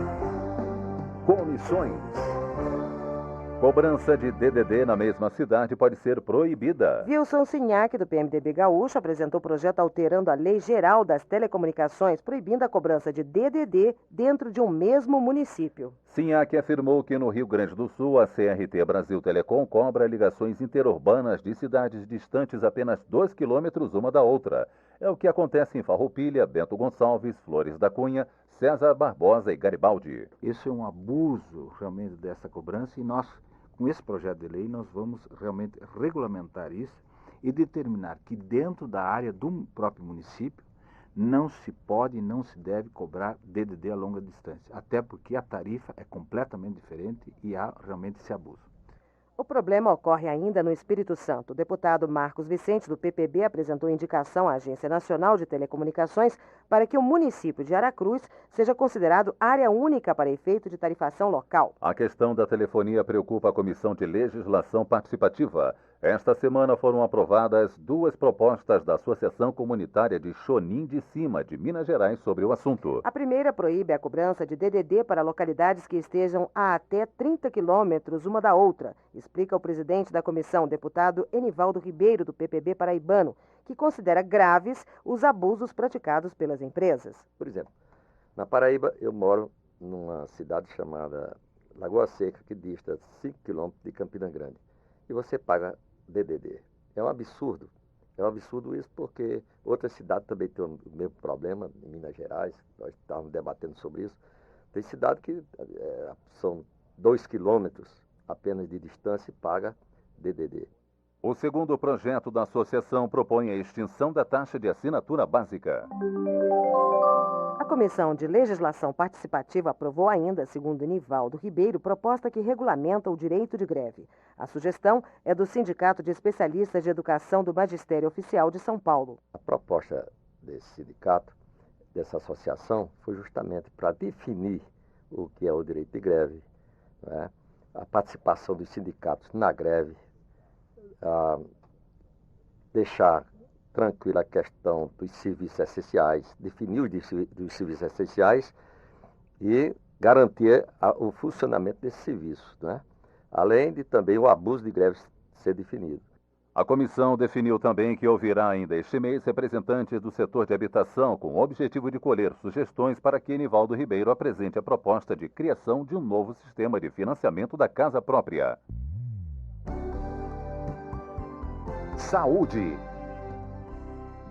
Comissões. Cobrança de DDD na mesma cidade pode ser proibida. Wilson Sinhac, do PMDB Gaúcho, apresentou projeto alterando a Lei Geral das Telecomunicações, proibindo a cobrança de DDD dentro de um mesmo município. Sinhac afirmou que no Rio Grande do Sul, a CRT Brasil Telecom cobra ligações interurbanas de cidades distantes apenas 2 quilômetros uma da outra. É o que acontece em Farroupilha, Bento Gonçalves, Flores da Cunha, César Barbosa e Garibaldi. Isso é um abuso realmente dessa cobrança e nós, com esse projeto de lei, nós vamos realmente regulamentar isso e determinar que dentro da área do próprio município não se pode e não se deve cobrar DDD a longa distância, até porque a tarifa é completamente diferente e há realmente esse abuso. O problema ocorre ainda no Espírito Santo. O deputado Marcos Vicente, do PPB, apresentou indicação à Agência Nacional de Telecomunicações para que o município de Aracruz seja considerado área única para efeito de tarifação local. A questão da telefonia preocupa a Comissão de Legislação Participativa. Esta semana foram aprovadas 2 propostas da Associação Comunitária de Chonim de Cima, de Minas Gerais, sobre o assunto. A primeira proíbe a cobrança de DDD para localidades que estejam a até 30 quilômetros uma da outra, explica o presidente da comissão, deputado Enivaldo Ribeiro, do PPB paraibano, que considera graves os abusos praticados pelas empresas. Por exemplo, na Paraíba eu moro numa cidade chamada Lagoa Seca, que dista 5 quilômetros de Campina Grande. e você paga DDD. É um absurdo. É um absurdo isso porque outras cidades também têm o mesmo problema, em Minas Gerais, nós estávamos debatendo sobre isso. Tem cidade que são 2 quilômetros apenas de distância e paga DDD. O segundo projeto da associação propõe a extinção da taxa de assinatura básica. A Comissão de Legislação Participativa aprovou ainda, segundo Nivaldo Ribeiro, proposta que regulamenta o direito de greve. A sugestão é do Sindicato de Especialistas de Educação do Magistério Oficial de São Paulo. A proposta desse sindicato, dessa associação, foi justamente para definir o que é o direito de greve, né? A participação dos sindicatos na greve, deixar tranquila a questão dos serviços essenciais, definir os serviços essenciais e garantir o funcionamento desse serviço, né? Além de também o abuso de greve ser definido. A comissão definiu também que ouvirá ainda este mês representantes do setor de habitação com o objetivo de colher sugestões para que Nivaldo Ribeiro apresente a proposta de criação de um novo sistema de financiamento da casa própria. Saúde.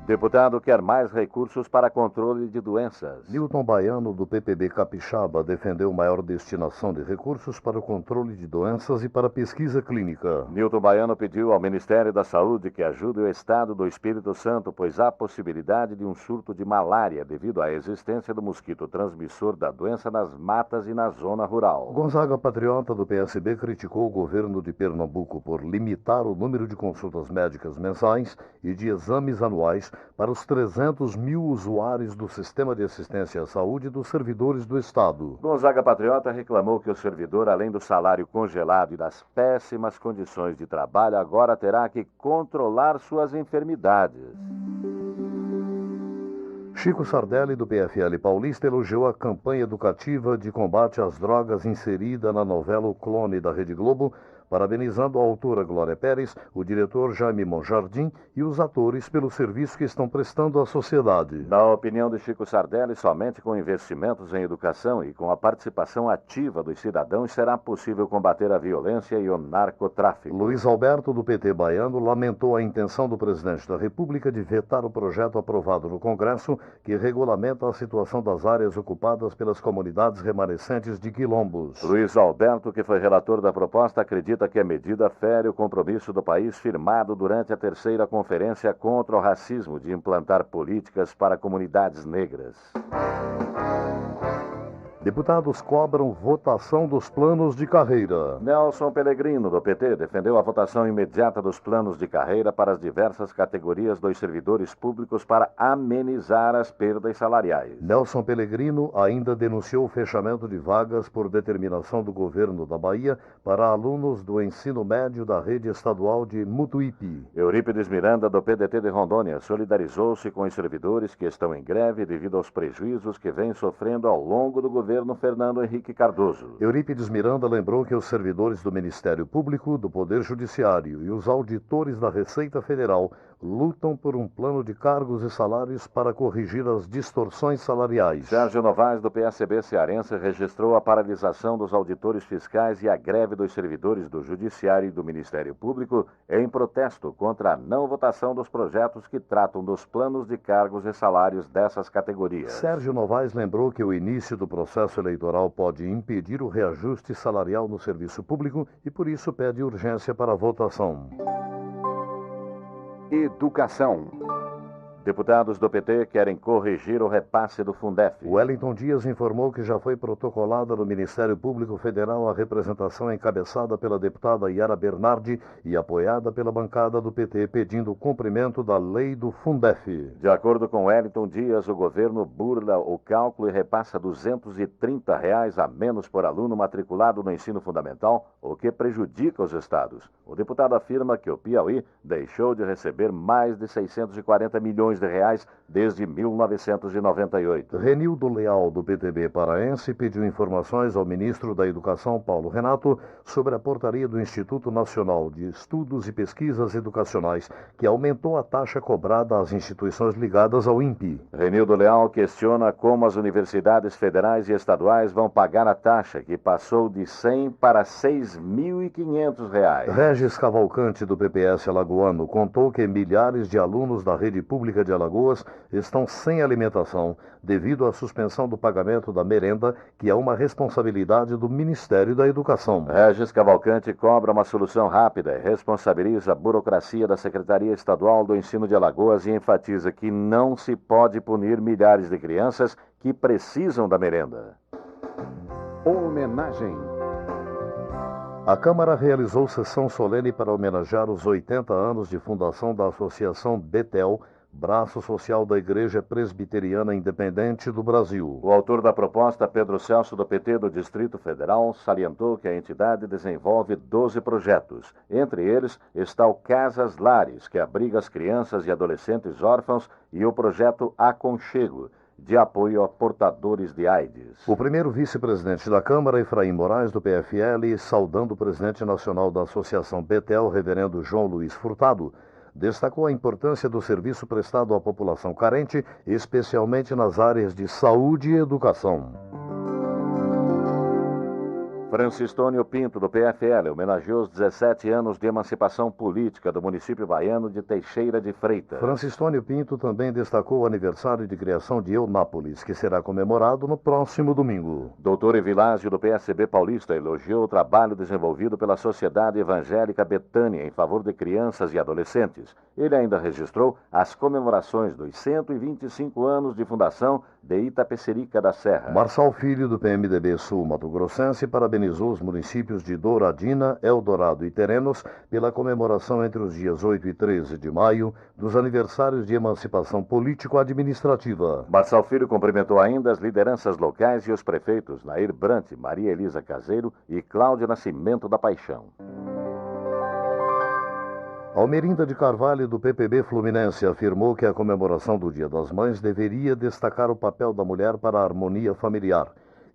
Deputado quer mais recursos para controle de doenças. Newton Baiano, do PPB Capixaba, defendeu maior destinação de recursos para o controle de doenças e para pesquisa clínica. Newton Baiano pediu ao Ministério da Saúde que ajude o Estado do Espírito Santo, pois há possibilidade de um surto de malária devido à existência do mosquito transmissor da doença nas matas e na zona rural. Gonzaga Patriota, do PSB, criticou o governo de Pernambuco por limitar o número de consultas médicas mensais e de exames anuais para os 300 mil usuários do Sistema de Assistência à Saúde dos servidores do Estado. Gonzaga Patriota reclamou que o servidor, além do salário congelado e das péssimas condições de trabalho, agora terá que controlar suas enfermidades. Chico Sardelli, do PFL Paulista, elogiou a campanha educativa de combate às drogas inserida na novela O Clone da Rede Globo, parabenizando a autora Glória Pérez, o diretor Jaime Monjardim e os atores pelo serviço que estão prestando à sociedade. Na opinião de Chico Sardelli, somente com investimentos em educação e com a participação ativa dos cidadãos será possível combater a violência e o narcotráfico. Luiz Alberto, do PT baiano, lamentou a intenção do presidente da República de vetar o projeto aprovado no Congresso que regulamenta a situação das áreas ocupadas pelas comunidades remanescentes de quilombos. Luiz Alberto, que foi relator da proposta, acredita que a medida fere o compromisso do país firmado durante a terceira conferência contra o racismo de implantar políticas para comunidades negras. Deputados cobram votação dos planos de carreira. Nelson Pellegrino, do PT, defendeu a votação imediata dos planos de carreira para as diversas categorias dos servidores públicos para amenizar as perdas salariais. Nelson Pellegrino ainda denunciou o fechamento de vagas por determinação do governo da Bahia para alunos do ensino médio da rede estadual de Mutuípe. Eurípides Miranda, do PDT de Rondônia, solidarizou-se com os servidores que estão em greve devido aos prejuízos que vêm sofrendo ao longo do governo Fernando Henrique Cardoso. Eurípides Miranda lembrou que os servidores do Ministério Público, do Poder Judiciário e os auditores da Receita Federal lutam por um plano de cargos e salários para corrigir as distorções salariais. Sérgio Novaes, do PSB cearense, registrou a paralisação dos auditores fiscais e a greve dos servidores do Judiciário e do Ministério Público em protesto contra a não votação dos projetos que tratam dos planos de cargos e salários dessas categorias. Sérgio Novaes lembrou que o início do processo eleitoral pode impedir o reajuste salarial no serviço público e, por isso, pede urgência para a votação. Educação. Deputados do PT querem corrigir o repasse do Fundef. Wellington Dias informou que já foi protocolada no Ministério Público Federal a representação encabeçada pela deputada Yara Bernardi e apoiada pela bancada do PT, pedindo o cumprimento da lei do Fundef. De acordo com Wellington Dias, o governo burla o cálculo e repassa R$ 230 a menos por aluno matriculado no ensino fundamental, o que prejudica os estados. O deputado afirma que o Piauí deixou de receber mais de 640 milhões milhões de reais desde 1998. Renildo Leal, do PTB paraense, pediu informações ao ministro da Educação, Paulo Renato, sobre a portaria do Instituto Nacional de Estudos e Pesquisas Educacionais, que aumentou a taxa cobrada às instituições ligadas ao INPE. Renildo Leal questiona como as universidades federais e estaduais vão pagar a taxa, que passou de R$ 100 para R$ 6.500. Regis Cavalcante, do PPS alagoano, contou que milhares de alunos da rede pública de Alagoas estão sem alimentação devido à suspensão do pagamento da merenda, que é uma responsabilidade do Ministério da Educação. Regis Cavalcante cobra uma solução rápida e responsabiliza a burocracia da Secretaria Estadual do Ensino de Alagoas e enfatiza que não se pode punir milhares de crianças que precisam da merenda. Homenagem. A Câmara realizou sessão solene para homenagear os 80 anos de fundação da Associação Betel, braço social da Igreja Presbiteriana Independente do Brasil. O autor da proposta, Pedro Celso, do PT do Distrito Federal, salientou que a entidade desenvolve 12 projetos. Entre eles está o Casas Lares, que abriga as crianças e adolescentes órfãos, e o projeto Aconchego, de apoio a portadores de AIDS. O primeiro vice-presidente da Câmara, Efraim Moraes, do PFL, saudando o presidente nacional da Associação Betel, reverendo João Luiz Furtado, destacou a importância do serviço prestado à população carente, especialmente nas áreas de saúde e educação. Francistônio Pinto, do PFL, homenageou os 17 anos de emancipação política do município baiano de Teixeira de Freitas. Francistônio Pinto também destacou o aniversário de criação de Eunápolis, que será comemorado no próximo domingo. Doutor Evilásio, do PSB paulista, elogiou o trabalho desenvolvido pela Sociedade Evangélica Betânia em favor de crianças e adolescentes. Ele ainda registrou as comemorações dos 125 anos de fundação de Itapecerica da Serra. Marçal Filho, do PMDB Sul Mato Grossense, parabenizou os municípios de Douradina, Eldorado e Terenos pela comemoração entre os dias 8 e 13 de maio dos aniversários de emancipação político-administrativa. Marçal Filho cumprimentou ainda as lideranças locais e os prefeitos Nair Brant, Maria Elisa Caseiro e Cláudia Nascimento da Paixão. Almerinda de Carvalho, do PPB Fluminense, afirmou que a comemoração do Dia das Mães deveria destacar o papel da mulher para a harmonia familiar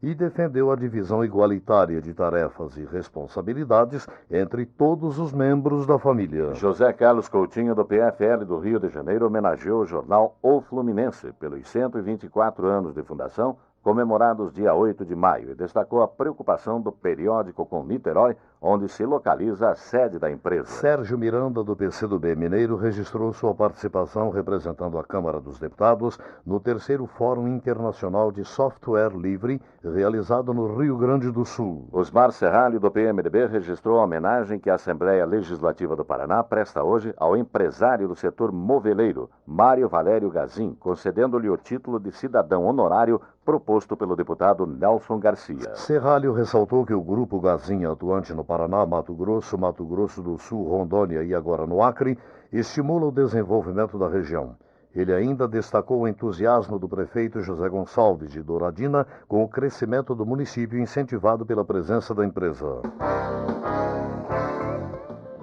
e defendeu a divisão igualitária de tarefas e responsabilidades entre todos os membros da família. José Carlos Coutinho, do PFL do Rio de Janeiro, homenageou o jornal O Fluminense pelos 124 anos de fundação, comemorados dia 8 de maio, e destacou a preocupação do periódico com Niterói, onde se localiza a sede da empresa. Sérgio Miranda, do PCdoB Mineiro, registrou sua participação representando a Câmara dos Deputados no 3º Fórum Internacional de Software Livre, realizado no Rio Grande do Sul. Osmar Serralho, do PMDB, registrou a homenagem que a Assembleia Legislativa do Paraná presta hoje ao empresário do setor moveleiro, Mário Valério Gazin, concedendo-lhe o título de cidadão honorário proposto pelo deputado Nelson Garcia. Serralho ressaltou que o Grupo Gazin, atuante no Paraná, Mato Grosso do Sul, Rondônia e agora no Acre, estimula o desenvolvimento da região. Ele ainda destacou o entusiasmo do prefeito José Gonçalves de Douradina com o crescimento do município incentivado pela presença da empresa.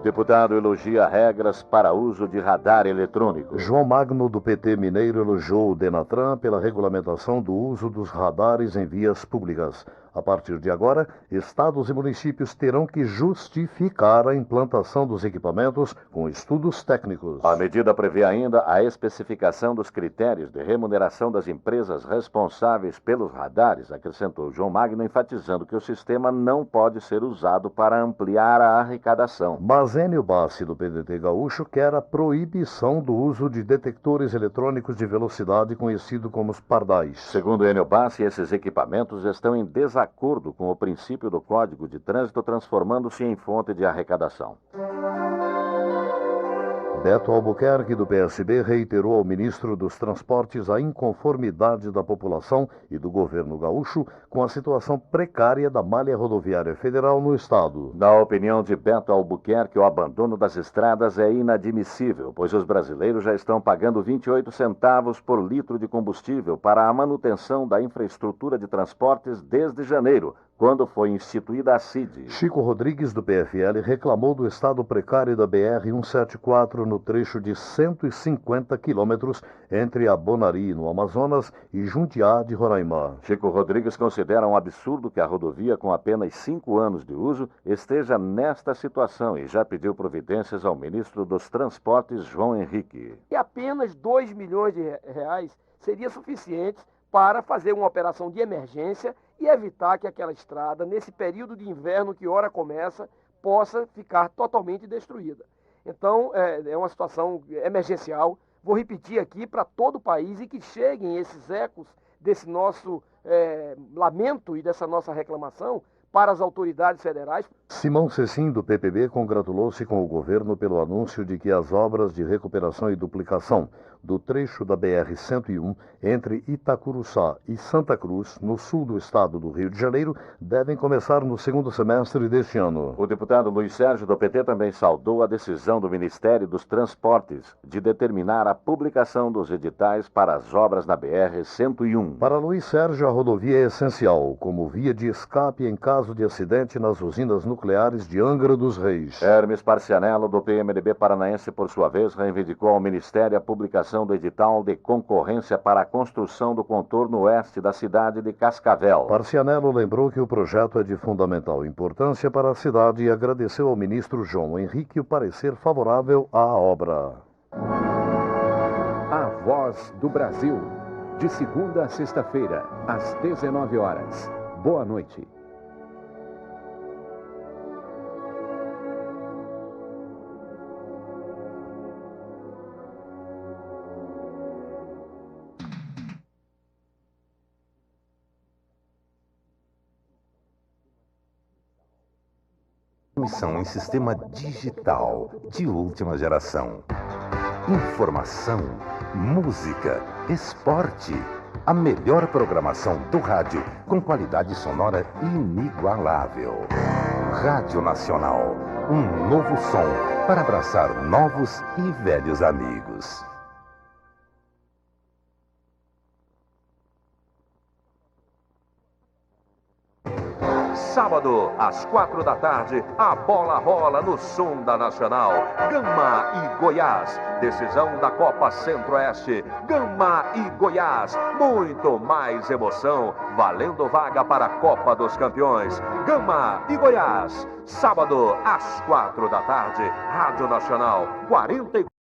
Deputado elogia regras para uso de radar eletrônico. João Magno, do PT Mineiro, elogiou o Denatran pela regulamentação do uso dos radares em vias públicas. A partir de agora, estados e municípios terão que justificar a implantação dos equipamentos com estudos técnicos. A medida prevê ainda a especificação dos critérios de remuneração das empresas responsáveis pelos radares, acrescentou João Magno, enfatizando que o sistema não pode ser usado para ampliar a arrecadação. Mas Enio Bassi, do PDT Gaúcho, quer a proibição do uso de detectores eletrônicos de velocidade, conhecido como os pardais. Segundo Enio Bassi, esses equipamentos estão em desacordo com o princípio do Código de Trânsito, transformando-se em fonte de arrecadação. Beto Albuquerque, do PSB, reiterou ao ministro dos Transportes a inconformidade da população e do governo gaúcho com a situação precária da malha rodoviária federal no estado. Na opinião de Beto Albuquerque, o abandono das estradas é inadmissível, pois os brasileiros já estão pagando 28 centavos por litro de combustível para a manutenção da infraestrutura de transportes desde janeiro, quando foi instituída a CID. Chico Rodrigues, do PFL, reclamou do estado precário da BR-174 no trecho de 150 quilômetros entre Abonari, no Amazonas, e Jundiá, de Roraima. Chico Rodrigues considera um absurdo que a rodovia, com apenas 5 anos de uso, esteja nesta situação e já pediu providências ao ministro dos Transportes, João Henrique. E apenas 2 milhões de reais seria suficiente para fazer uma operação de emergência e evitar que aquela estrada, nesse período de inverno que ora começa, possa ficar totalmente destruída. Então, é uma situação emergencial. Vou repetir aqui para todo o país e que cheguem esses ecos desse nosso lamento e dessa nossa reclamação para as autoridades federais. Simão Cecim, do PPB, congratulou-se com o governo pelo anúncio de que as obras de recuperação e duplicação do trecho da BR-101 entre Itacuruçá e Santa Cruz, no sul do estado do Rio de Janeiro, devem começar no segundo semestre deste ano. O deputado Luiz Sérgio, do PT, também saudou a decisão do Ministério dos Transportes de determinar a publicação dos editais para as obras na BR-101. Para Luiz Sérgio, a rodovia é essencial como via de escape em caso de acidente nas usinas nucleares de Angra dos Reis. Hermes Parcianello, do PMDB paranaense, por sua vez, reivindicou ao Ministério a publicação do edital de concorrência para a construção do contorno oeste da cidade de Cascavel. Parcianello lembrou que o projeto é de fundamental importância para a cidade e agradeceu ao ministro João Henrique o parecer favorável à obra. A Voz do Brasil, de segunda a sexta-feira, às 19 horas. Boa noite. Transmissão em sistema digital de última geração. Informação, música, esporte. A melhor programação do rádio com qualidade sonora inigualável. Rádio Nacional. Um novo som para abraçar novos e velhos amigos. Sábado, às 4 da tarde, a bola rola no som da Nacional. Gama e Goiás. Decisão da Copa Centro-Oeste. Gama e Goiás. Muito mais emoção. Valendo vaga para a Copa dos Campeões. Gama e Goiás. Sábado, às 4 da tarde. Rádio Nacional. 44.